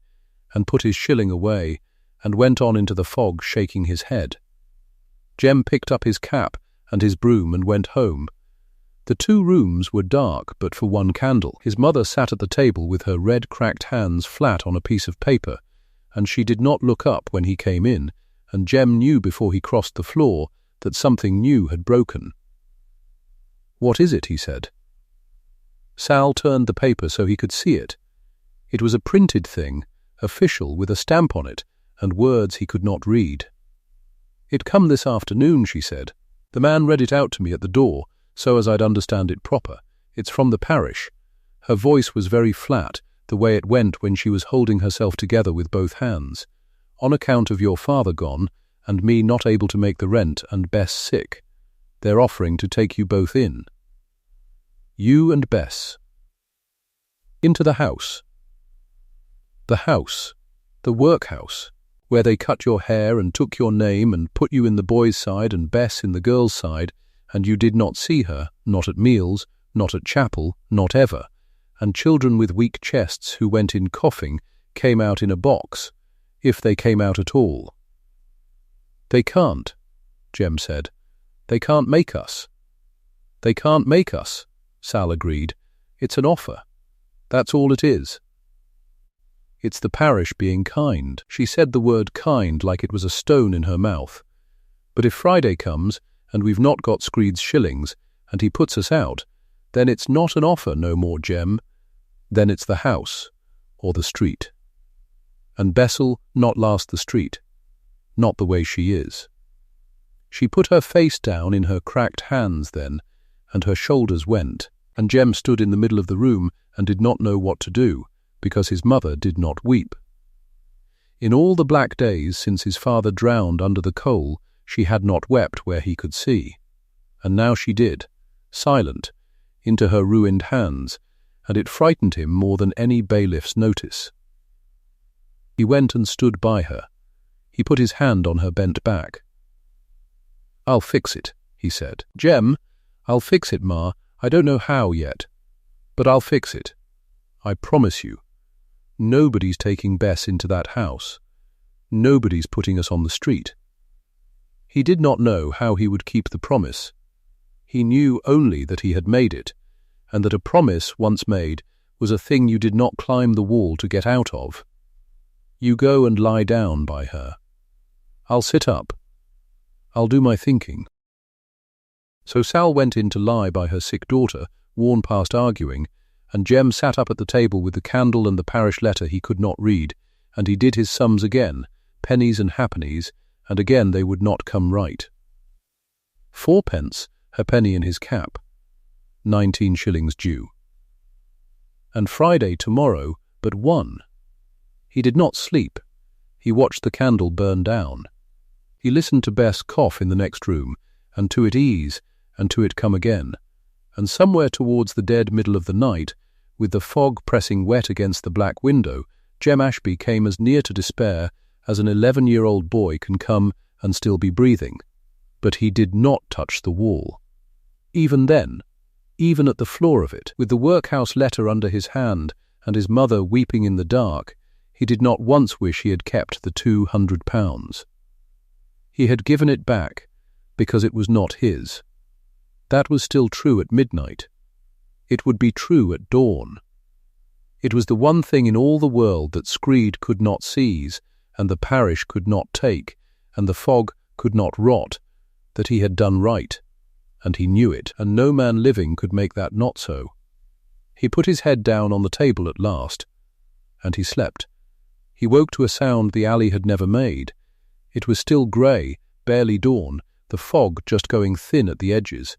and put his shilling away, and went on into the fog shaking his head. Jem picked up his cap and his broom and went home. The 2 rooms were dark but for one candle. His mother sat at the table with her red cracked hands flat on a piece of paper, and she did not look up when he came in, and Jem knew before he crossed the floor that something new had broken. "What is it?" he said. Sal turned the paper so he could see it. It was a printed thing, official, with a stamp on it, and words he could not read. "It come this afternoon," she said. "The man read it out to me at the door, so as I'd understand it proper. It's from the parish." Her voice was very flat, the way it went when she was holding herself together with both hands. "On account of your father gone, and me not able to make the rent, and Bess sick. They're offering to take you both in. You and Bess. Into the house. The house. The workhouse, where they cut your hair and took your name and put you in the boys' side and Bess in the girls' side, and you did not see her, not at meals, not at chapel, not ever, and children with weak chests who went in coughing came out in a box, if they came out at all." "They can't," Jem said. "They can't make us." "They can't make us," Sal agreed. "It's an offer. That's all it is." "It's the parish being kind." She said the word kind like it was a stone in her mouth. "But if Friday comes, and we've not got Screed's shillings, and he puts us out, then it's not an offer no more, Jem. Then it's the house, or the street. And Bess'll not last the street. Not the way she is." She put her face down in her cracked hands then, and her shoulders went, and Jem stood in the middle of the room and did not know what to do, because his mother did not weep. In all the black days since his father drowned under the coal, she had not wept where he could see. And now she did, silent, into her ruined hands, and it frightened him more than any bailiff's notice. He went and stood by her. He put his hand on her bent back. "I'll fix it," he said. "Jem, I'll fix it, Ma. I don't know how yet. But I'll fix it. I promise you. Nobody's taking Bess into that house. Nobody's putting us on the street." He did not know how he would keep the promise. He knew only that he had made it, and that a promise once made was a thing you did not climb the wall to get out of. "You go and lie down by her. I'll sit up. I'll do my thinking." So Sal went in to lie by her sick daughter, worn past arguing, and Jem sat up at the table with the candle and the parish letter he could not read, and he did his sums again, pennies and halfpennies, and again they would not come right. 4p, her penny in his cap. 19 shillings due. And Friday tomorrow, but 1. He did not sleep. He watched the candle burn down. He listened to Bess cough in the next room, and to it ease, and to it come again, and somewhere towards the dead middle of the night, with the fog pressing wet against the black window, Jem Ashby came as near to despair as an 11-year-old boy can come and still be breathing. But he did not touch the wall. Even then, even at the floor of it, with the workhouse letter under his hand and his mother weeping in the dark, he did not once wish he had kept the £200. He had given it back because it was not his. That was still true at midnight. It would be true at dawn. It was the one thing in all the world that Screed could not seize, and the parish could not take, and the fog could not rot, that he had done right, and he knew it, and no man living could make that not so. He put his head down on the table at last, and he slept. He woke to a sound the alley had never made. It was still grey, barely dawn, the fog just going thin at the edges.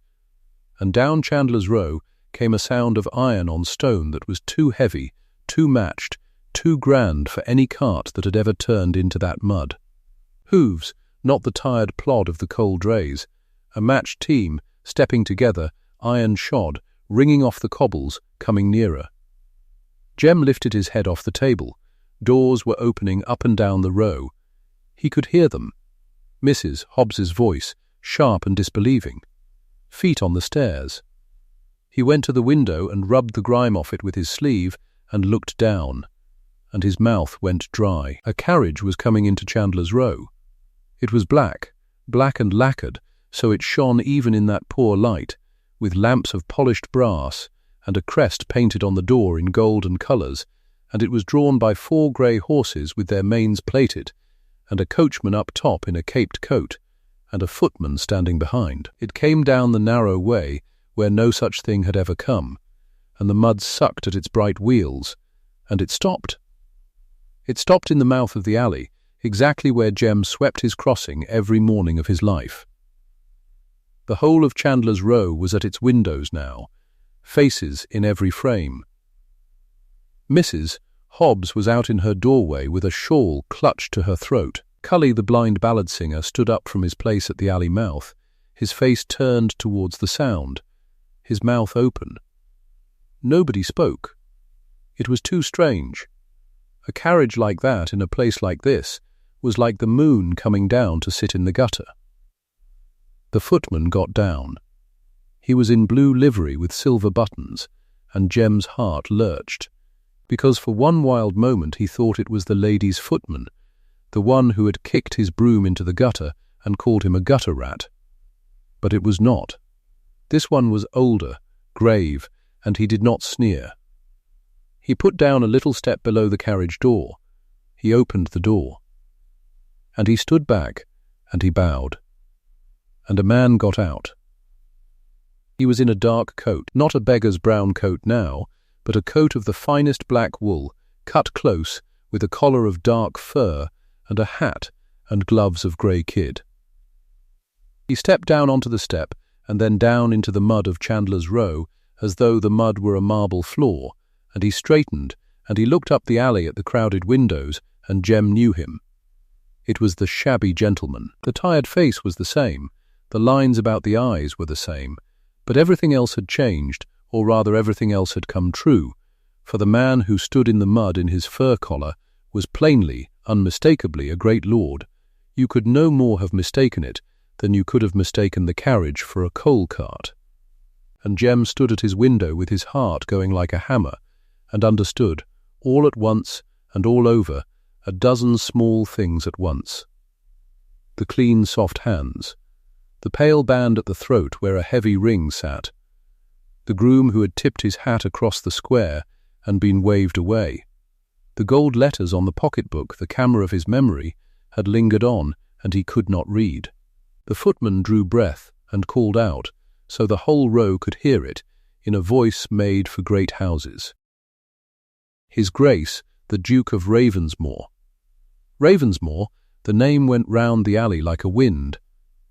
And down Chandler's Row came a sound of iron on stone that was too heavy, too matched, too grand for any cart that had ever turned into that mud. Hooves, not the tired plod of the coal drays. A matched team, stepping together, iron-shod, ringing off the cobbles, coming nearer. Jem lifted his head off the table. Doors were opening up and down the row. He could hear them. Mrs. Hobbs's voice, sharp and disbelieving. Feet on the stairs. He went to the window and rubbed the grime off it with his sleeve and looked down, and his mouth went dry. A carriage was coming into Chandler's Row. It was black and lacquered, so it shone even in that poor light, with lamps of polished brass and a crest painted on the door in golden colours, and it was drawn by 4 grey horses with their manes plaited, and a coachman up top in a caped coat, and a footman standing behind. It came down the narrow way where no such thing had ever come, and the mud sucked at its bright wheels, and it stopped. It stopped in the mouth of the alley, exactly where Jem swept his crossing every morning of his life. The whole of Chandler's Row was at its windows now, faces in every frame. Mrs. Hobbs was out in her doorway with a shawl clutched to her throat. Cully, the blind ballad singer, stood up from his place at the alley mouth, his face turned towards the sound, his mouth open. Nobody spoke. It was too strange. A carriage like that in a place like this was like the moon coming down to sit in the gutter. The footman got down. He was in blue livery with silver buttons, and Jem's heart lurched, because for one wild moment he thought it was the lady's footman, the one who had kicked his broom into the gutter and called him a gutter rat. But it was not. This one was older, grave, and he did not sneer. He put down a little step below the carriage door. He opened the door. And he stood back, and he bowed. And a man got out. He was in a dark coat, not a beggar's brown coat now, but a coat of the finest black wool, cut close, with a collar of dark fur, and a hat and gloves of grey kid. He stepped down onto the step, and then down into the mud of Chandler's Row, as though the mud were a marble floor, and he straightened, and he looked up the alley at the crowded windows, and Jem knew him. It was the shabby gentleman. The tired face was the same, the lines about the eyes were the same, but everything else had changed, or rather everything else had come true, for the man who stood in the mud in his fur collar was plainly, unmistakably a great lord. You could no more have mistaken it than you could have mistaken the carriage for a coal cart. And Jem stood at his window with his heart going like a hammer, and understood, all at once and all over, a dozen small things at once. The clean, soft hands, the pale band at the throat where a heavy ring sat, the groom who had tipped his hat across the square and been waved away. The gold letters on the pocketbook, the camera of his memory, had lingered on, and he could not read. The footman drew breath and called out, so the whole row could hear it, in a voice made for great houses. His Grace, the Duke of Ravensmore. Ravensmore, the name went round the alley like a wind.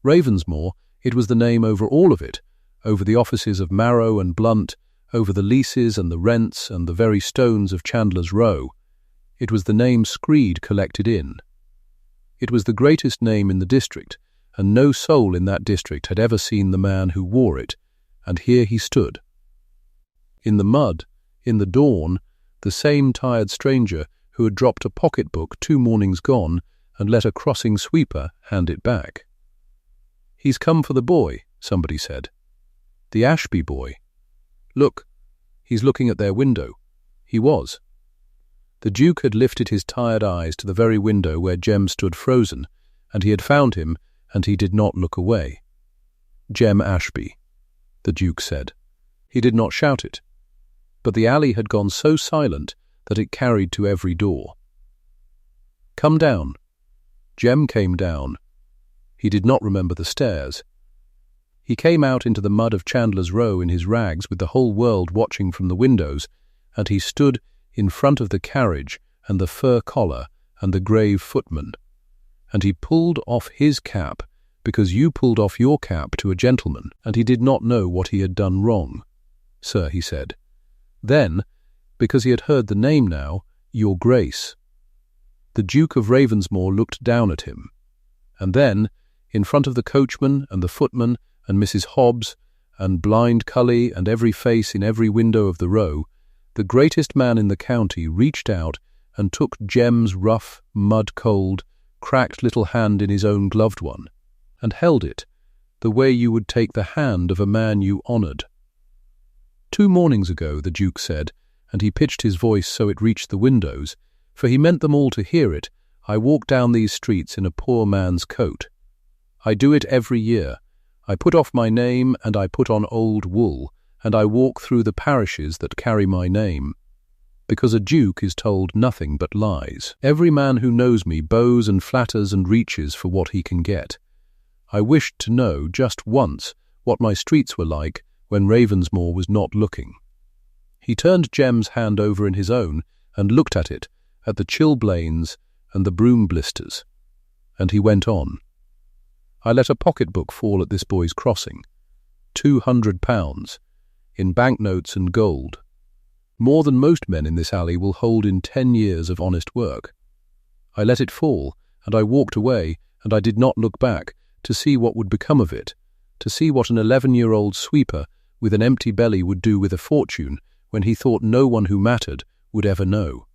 Ravensmore, it was the name over all of it, over the offices of Marrow and Blunt, over the leases and the rents and the very stones of Chandler's Row. It was the name Screed collected in. It was the greatest name in the district, and no soul in that district had ever seen the man who wore it, and here he stood. In the mud, in the dawn, the same tired stranger who had dropped a pocketbook 2 mornings gone and let a crossing sweeper hand it back. "He's come for the boy," somebody said. "The Ashby boy. Look, he's looking at their window." He was. The Duke had lifted his tired eyes to the very window where Jem stood frozen, and he had found him, and he did not look away. "Jem Ashby," the Duke said. He did not shout it, but the alley had gone so silent that it carried to every door. "Come down." Jem came down. He did not remember the stairs. He came out into the mud of Chandler's Row in his rags with the whole world watching from the windows, and he stood in front of the carriage and the fur collar and the grave footman. And he pulled off his cap because you pulled off your cap to a gentleman, and he did not know what he had done wrong. "Sir," he said. Then, because he had heard the name now, "Your Grace." The Duke of Ravensmore looked down at him. And then, in front of the coachman and the footman and Mrs. Hobbs and blind Cully and every face in every window of the row, the greatest man in the county reached out and took Jem's rough, mud-cold, cracked little hand in his own gloved one, and held it, the way you would take the hand of a man you honoured. "2 mornings ago," the Duke said, and he pitched his voice so it reached the windows, for he meant them all to hear it, "I walk down these streets in a poor man's coat. I do it every year. I put off my name and I put on old wool, and I walk through the parishes that carry my name. Because a duke is told nothing but lies. Every man who knows me bows and flatters and reaches for what he can get. I wished to know just once what my streets were like when Ravensmore was not looking." He turned Jem's hand over in his own and looked at it, at the chilblains and the broom blisters. And he went on. "I let a pocketbook fall at this boy's crossing. £200, in banknotes and gold. More than most men in this alley will hold in 10 years of honest work. I let it fall, and I walked away, and I did not look back to see what would become of it, to see what an 11-year-old sweeper with an empty belly would do with a fortune when he thought no one who mattered would ever know.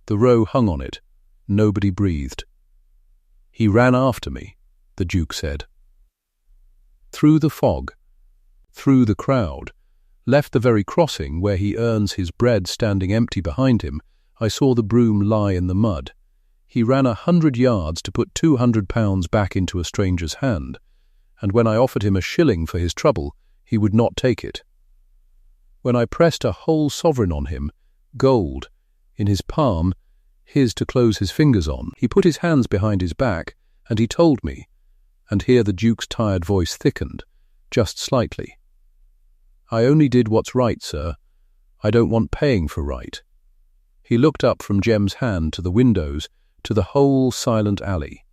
The row hung on it. Nobody breathed. He ran after me," the Duke said. Through the fog, through the crowd, left the very crossing where he earns his bread standing empty behind him, I saw the broom lie in the mud. He ran 100 yards to put £200 back into a stranger's hand, and when I offered him a shilling for his trouble, he would not take it. When I pressed a whole sovereign on him, gold, in his palm, his to close his fingers on, he put his hands behind his back, and he told me, and here the Duke's tired voice thickened, just slightly. "I only did what's right, sir. I don't want paying for right." He looked up from Jem's hand to the windows, to the whole silent alley.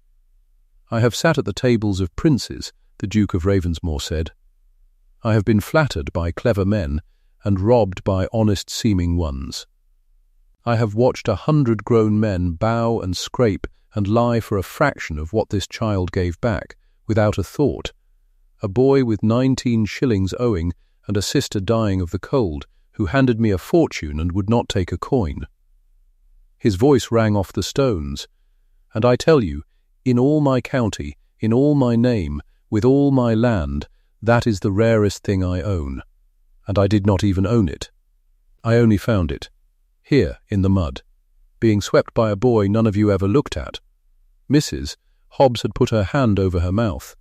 "I have sat at the tables of princes," the Duke of Ravensmore said. "I have been flattered by clever men and robbed by honest-seeming ones. I have watched 100 grown men bow and scrape and lie for a fraction of what this child gave back, without a thought. A boy with 19 shillings owing and a sister dying of the cold, who handed me a fortune and would not take a coin." His voice rang off the stones. "And I tell you, in all my county, in all my name, with all my land, that is the rarest thing I own. And I did not even own it. I only found it, here in the mud, being swept by a boy none of you ever looked at. Mrs. Hobbs had put her hand over her mouth.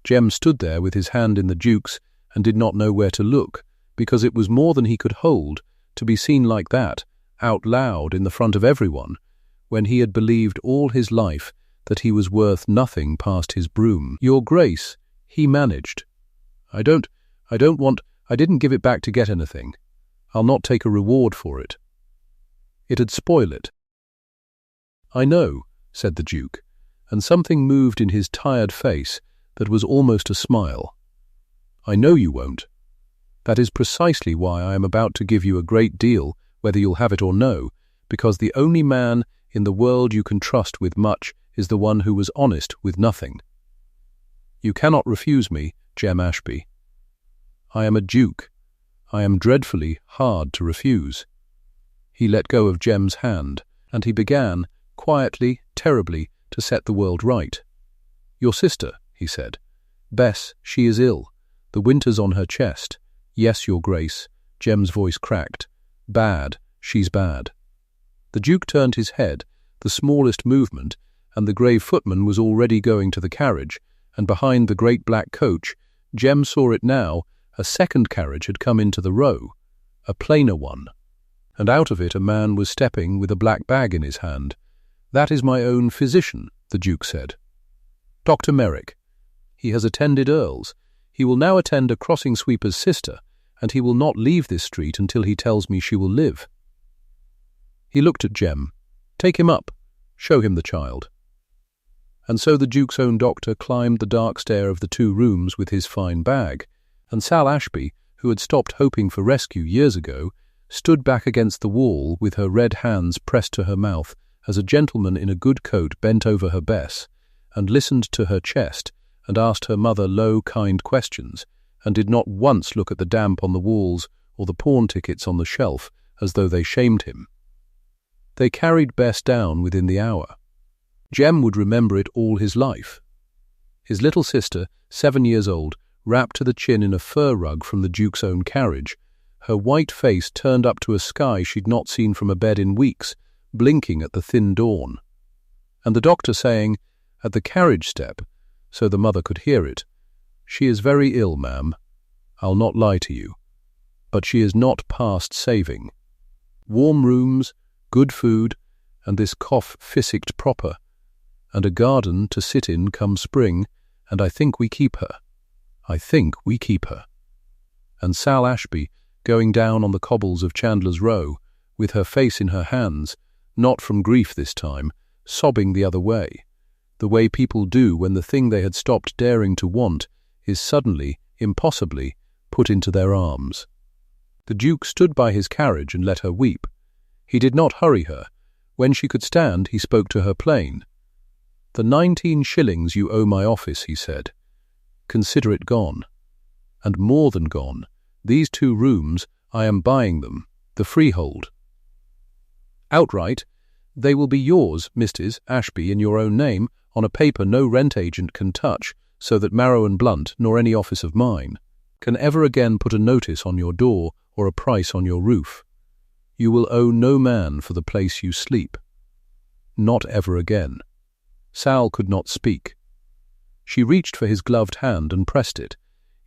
Jem stood there with his hand in the Duke's and did not know where to look, because it was more than he could hold to be seen like that, out loud in the front of everyone, when he had believed all his life that he was worth nothing past his broom. "Your Grace," he managed. I didn't give it back to get anything. I'll not take a reward for it. It'd spoil it." "I know," said the Duke, and something moved in his tired face that was almost a smile. "I know you won't. That is precisely why I am about to give you a great deal, whether you'll have it or no, because the only man in the world you can trust with much is the one who was honest with nothing. You cannot refuse me, Jem Ashby." I am a duke. I am dreadfully hard to refuse." He let go of Jem's hand, and he began, quietly, terribly, to set the world right. "Your sister," he said. "Bess, she is ill. The winter's on her chest. Yes, your grace." Jem's voice cracked. "Bad, she's bad." The Duke turned his head, the smallest movement, and the grey footman was already going to the carriage, and behind the great black coach, Jem saw it now, a second carriage had come into the row, a plainer one, and out of it a man was stepping with a black bag in his hand. "That is my own physician," the Duke said. "Dr. Merrick. He has attended Earls. He will now attend a crossing sweeper's sister, and he will not leave this street until he tells me she will live." He looked at Jem. "Take him up. Show him the child." And so the Duke's own doctor climbed the dark stair of the 2 rooms with his fine bag, and Sal Ashby, who had stopped hoping for rescue years ago, stood back against the wall with her red hands pressed to her mouth as a gentleman in a good coat bent over her Bess, and listened to her chest, and asked her mother low, kind questions, and did not once look at the damp on the walls or the pawn tickets on the shelf as though they shamed him. They carried Bess down within the hour. Jem would remember it all his life. His little sister, 7 years old, wrapped to the chin in a fur rug from the Duke's own carriage, her white face turned up to a sky she'd not seen from a bed in weeks, blinking at the thin dawn. And the doctor saying, at the carriage step, so the mother could hear it, "She is very ill, ma'am. I'll not lie to you. But she is not past saving. Warm rooms, good food, and this cough physicked proper, and a garden to sit in come spring, and I think we keep her. I think we keep her." And Sal Ashby, going down on the cobbles of Chandler's Row, with her face in her hands, not from grief this time, sobbing the other way, the way people do when the thing they had stopped daring to want is suddenly, impossibly, put into their arms. The Duke stood by his carriage and let her weep. He did not hurry her. When she could stand, he spoke to her plain. "The 19 shillings you owe my office," he said. "Consider it gone. And more than gone. These 2 rooms, I am buying them, the freehold. Outright, they will be yours, Mrs. Ashby, in your own name, on a paper no rent agent can touch, so that Marrow and Blunt, nor any office of mine, can ever again put a notice on your door or a price on your roof. You will owe no man for the place you sleep. Not ever again." Sal could not speak. She reached for his gloved hand and pressed it,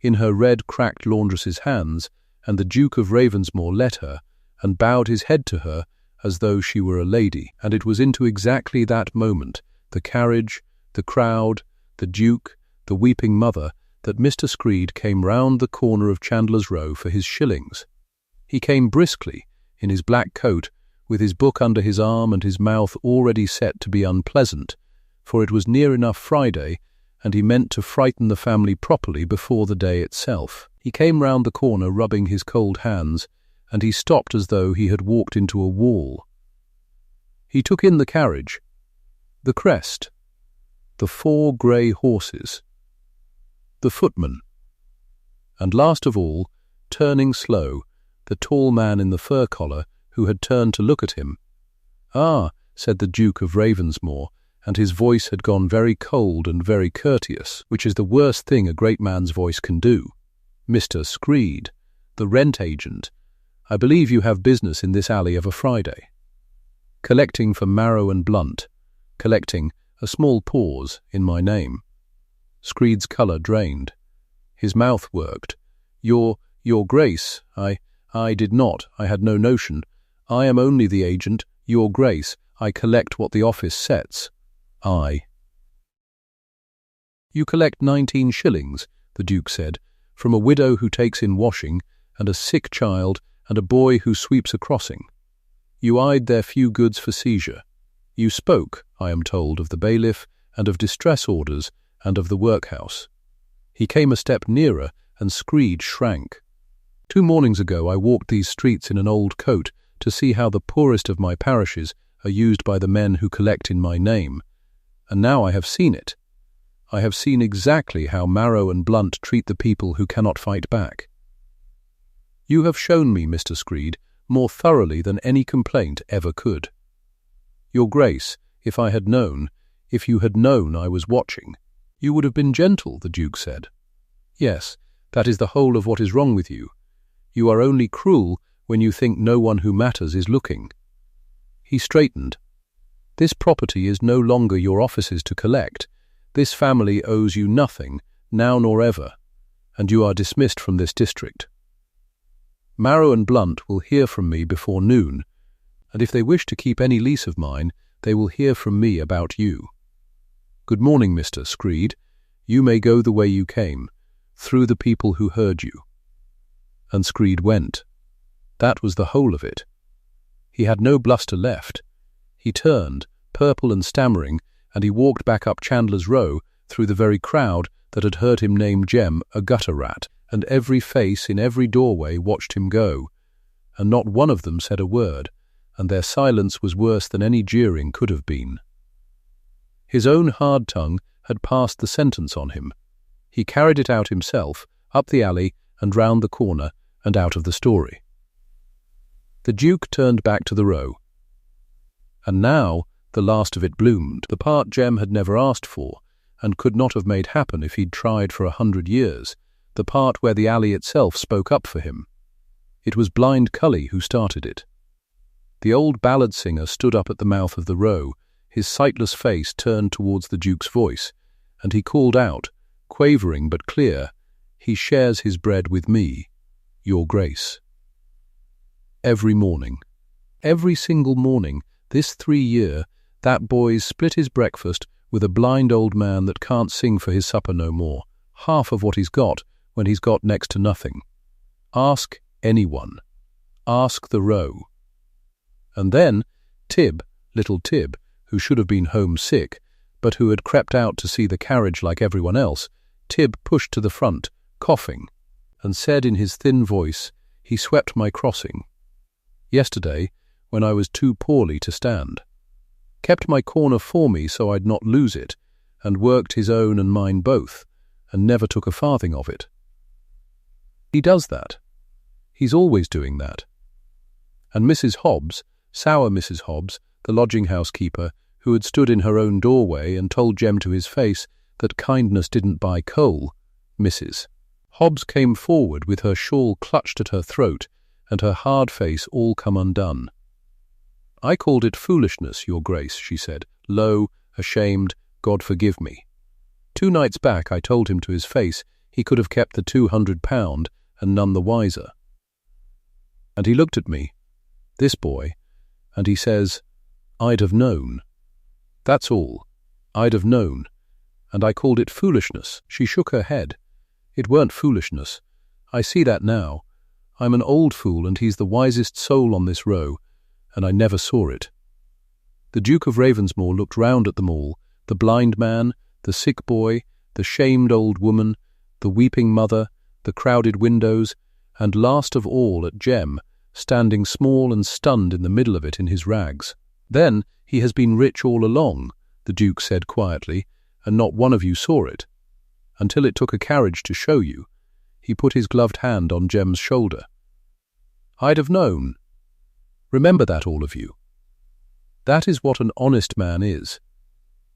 in her red, cracked laundress's hands, and the Duke of Ravensmore let her, and bowed his head to her as though she were a lady, and it was into exactly that moment, the carriage, the crowd, the Duke, the weeping mother, that Mr. Screed came round the corner of Chandler's Row for his shillings. He came briskly, in his black coat, with his book under his arm and his mouth already set to be unpleasant, for it was near enough Friday, and he meant to frighten the family properly before the day itself. He came round the corner rubbing his cold hands, and he stopped as though he had walked into a wall. He took in the carriage, the crest, the 4 grey horses, the footman, and last of all, turning slow, the tall man in the fur collar who had turned to look at him. "Ah," said the Duke of Ravensmore, and his voice had gone very cold and very courteous, which is the worst thing a great man's voice can do. "Mr. Screed, the rent agent, I believe you have business in this alley of a Friday. Collecting for Marrow and Blunt, collecting, a small pause, in my name." Screed's colour drained. His mouth worked. Your Grace, I did not, I had no notion. I am only the agent, Your Grace, I collect what the office sets. "You collect 19 shillings, the Duke said, from a widow who takes in washing, and a sick child, and a boy who sweeps a crossing. You eyed their few goods for seizure. You spoke, I am told, of the bailiff, and of distress orders, and of the workhouse." He came a step nearer, and Screed shrank. 2 mornings ago I walked these streets in an old coat to see how the poorest of my parishes are used by the men who collect in my name, and now I have seen it. I have seen exactly how Marrow and Blunt treat the people who cannot fight back. You have shown me, Mr. Screed, more thoroughly than any complaint ever could. Your Grace, if you had known I was watching, you would have been gentle, the Duke said. Yes, that is the whole of what is wrong with you. You are only cruel when you think no one who matters is looking. He straightened. This property is no longer your office's to collect. This family owes you nothing, now nor ever, and you are dismissed from this district. Marrow and Blunt will hear from me before noon, and if they wish to keep any lease of mine, they will hear from me about you. Good morning, Mr. Screed. You may go the way you came, through the people who heard you. And Screed went. That was the whole of it. He had no bluster left. He turned, purple and stammering, and he walked back up Chandler's Row through the very crowd that had heard him name Jem a gutter rat, and every face in every doorway watched him go, and not one of them said a word, and their silence was worse than any jeering could have been. His own hard tongue had passed the sentence on him. He carried it out himself, up the alley and round the corner and out of the story. The Duke turned back to the Row. And now the last of it bloomed, the part Jem had never asked for, and could not have made happen if he'd tried for 100 years, the part where the alley itself spoke up for him. It was Blind Cully who started it. The old ballad singer stood up at the mouth of the Row, his sightless face turned towards the Duke's voice, and he called out, quavering but clear, "He shares his bread with me, Your Grace." Every morning, every single morning, this 3 year, that boy's split his breakfast with a blind old man that can't sing for his supper no more, half of what he's got when he's got next to nothing. Ask anyone. Ask the Row. And then Tib, little Tib, who should have been home sick, but who had crept out to see the carriage like everyone else, Tib pushed to the front, coughing, and said in his thin voice, "He swept my crossing. Yesterday, when I was too poorly to stand. Kept my corner for me so I'd not lose it, and worked his own and mine both, and never took a farthing of it. He does that. He's always doing that." And Mrs. Hobbs, sour Mrs. Hobbs, the lodging-house keeper, who had stood in her own doorway and told Jem to his face that kindness didn't buy coal, Mrs. Hobbs came forward with her shawl clutched at her throat and her hard face all come undone. "I called it foolishness, Your Grace," she said, low, ashamed, God forgive me. 2 nights back I told him to his face he could have kept the £200 and none the wiser. And he looked at me, this boy, and he says, "I'd have known. That's all. I'd have known. And I called it foolishness." She shook her head. "It weren't foolishness. I see that now. I'm an old fool and he's the wisest soul on this row, and I never saw it." The Duke of Ravensmore looked round at them all, the blind man, the sick boy, the shamed old woman, the weeping mother, the crowded windows, and last of all at Jem, standing small and stunned in the middle of it in his rags. "Then he has been rich all along," the Duke said quietly, "and not one of you saw it. Until it took a carriage to show you." He put his gloved hand on Jem's shoulder. "I'd have known. Remember that, all of you. That is what an honest man is.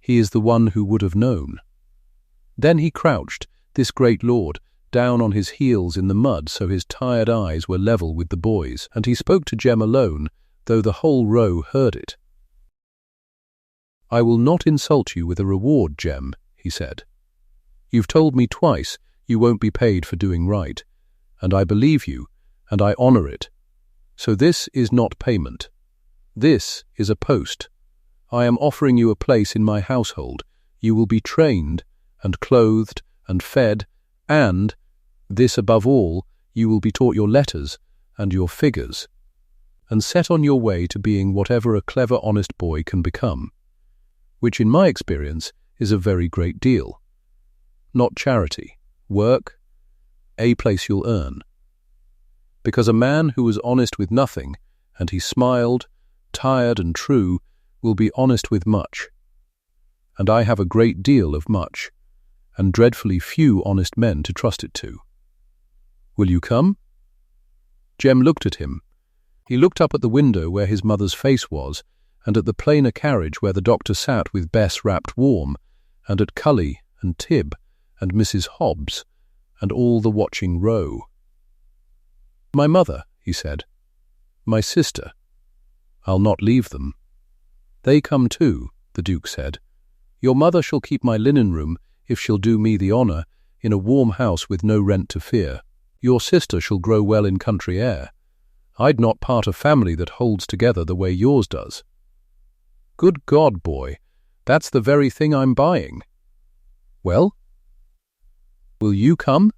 He is the one who would have known." Then he crouched, this great lord, down on his heels in the mud so his tired eyes were level with the boys, and he spoke to Jem alone, though the whole row heard it. "I will not insult you with a reward, Jem," he said. "You've told me twice you won't be paid for doing right, and I believe you, and I honour it. So this is not payment. This is a post. I am offering you a place in my household. You will be trained, and clothed, and fed, and, this above all, you will be taught your letters and your figures, and set on your way to being whatever a clever, honest boy can become, which in my experience is a very great deal. Not charity, work, a place you'll earn. Because a man who was honest with nothing, and he smiled, tired and true, will be honest with much. And I have a great deal of much, and dreadfully few honest men to trust it to. Will you come?" Jem looked at him. He looked up at the window where his mother's face was, and at the plainer carriage where the doctor sat with Bess wrapped warm, and at Cully and Tib and Mrs. Hobbs, and all the watching row. "My mother," he said. "My sister. I'll not leave them." "They come too," the Duke said. "Your mother shall keep my linen room, if she'll do me the honour, in a warm house with no rent to fear. Your sister shall grow well in country air. I'd not part a family that holds together the way yours does." "Good God, boy, that's the very thing I'm buying." "Well, will you come?"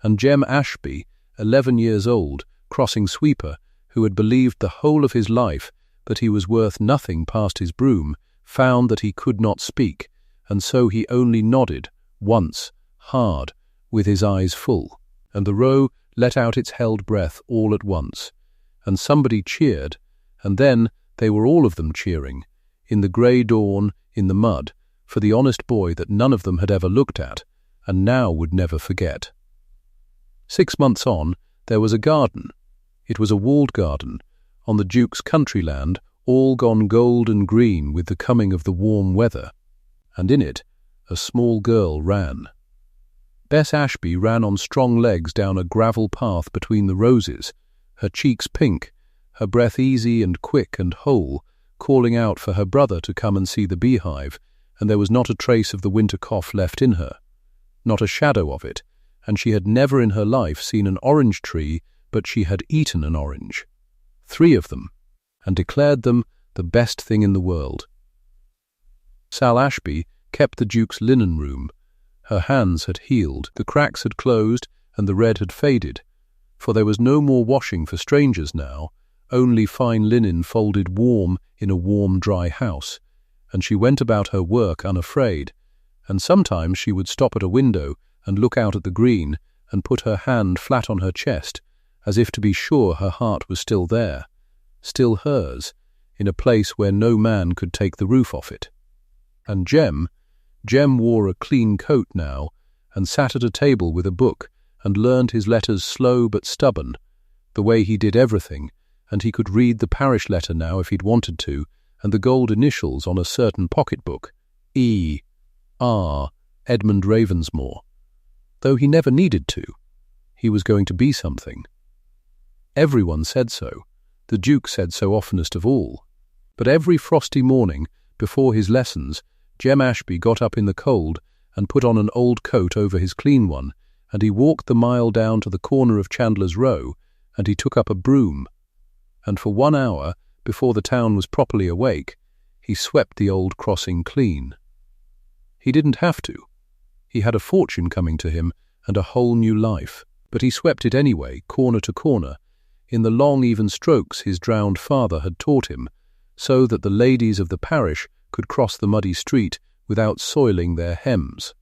And Jem Ashby, 11 years old, crossing sweeper, who had believed the whole of his life that he was worth nothing past his broom, found that he could not speak, and so he only nodded, once, hard, with his eyes full, and the row let out its held breath all at once, and somebody cheered, and then they were all of them cheering, in the grey dawn, in the mud, for the honest boy that none of them had ever looked at, and now would never forget. 6 months on, there was a garden. It was a walled garden, on the Duke's country land, all gone gold and green with the coming of the warm weather, and in it a small girl ran. Bess Ashby ran on strong legs down a gravel path between the roses, her cheeks pink, her breath easy and quick and whole, calling out for her brother to come and see the beehive, and there was not a trace of the winter cough left in her, not a shadow of it, and she had never in her life seen an orange tree, but she had eaten an orange, 3 of them, and declared them the best thing in the world. Sal Ashby kept the Duke's linen room. Her hands had healed, the cracks had closed, and the red had faded, for there was no more washing for strangers now, only fine linen folded warm in a warm, dry house, and she went about her work unafraid, and sometimes she would stop at a window and look out at the green and put her hand flat on her chest, as if to be sure her heart was still there, still hers, in a place where no man could take the roof off it. And Jem wore a clean coat now, and sat at a table with a book, and learned his letters slow but stubborn, the way he did everything, and he could read the parish letter now if he'd wanted to, and the gold initials on a certain pocketbook, E. R. Edmund Ravensmore, though he never needed to. He was going to be something. Everyone said so. The Duke said so oftenest of all. But every frosty morning, before his lessons, Jem Ashby got up in the cold and put on an old coat over his clean one, and he walked the mile down to the corner of Chandler's Row, and he took up a broom, and for 1 hour, before the town was properly awake, he swept the old crossing clean. He didn't have to. He had a fortune coming to him and a whole new life, but he swept it anyway, corner to corner, in the long even strokes his drowned father had taught him, so that the ladies of the parish could cross the muddy street without soiling their hems.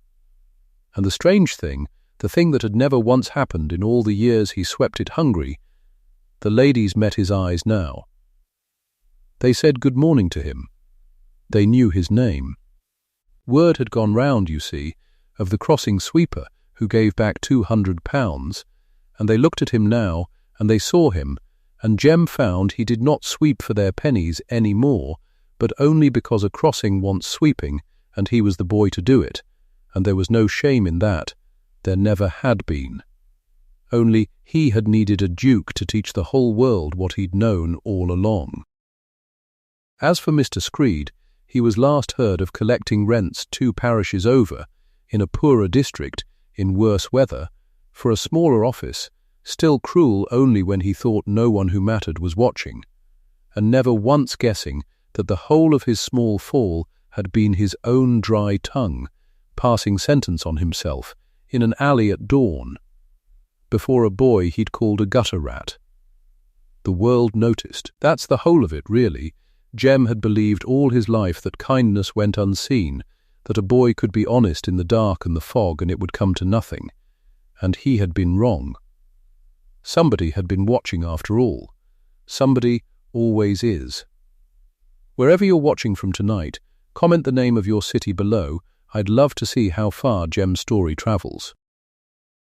And the strange thing, the thing that had never once happened in all the years he swept it hungry, the ladies met his eyes now. They said good morning to him. They knew his name. Word had gone round, you see, of the crossing sweeper who gave back £200, and they looked at him now, and they saw him, and Jem found he did not sweep for their pennies any more, but only because a crossing wants sweeping, and he was the boy to do it, and there was no shame in that. There never had been. Only he had needed a duke to teach the whole world what he'd known all along. As for Mr. Screed, he was last heard of collecting rents 2 parishes over, in a poorer district, in worse weather, for a smaller office, still cruel only when he thought no one who mattered was watching, and never once guessing that the whole of his small fall had been his own dry tongue, passing sentence on himself, in an alley at dawn, before a boy he'd called a gutter rat. The world noticed. That's the whole of it, really. Jem had believed all his life that kindness went unseen, that a boy could be honest in the dark and the fog and it would come to nothing. And he had been wrong. Somebody had been watching after all. Somebody always is. Wherever you're watching from tonight, comment the name of your city below. I'd love to see how far Jem's story travels.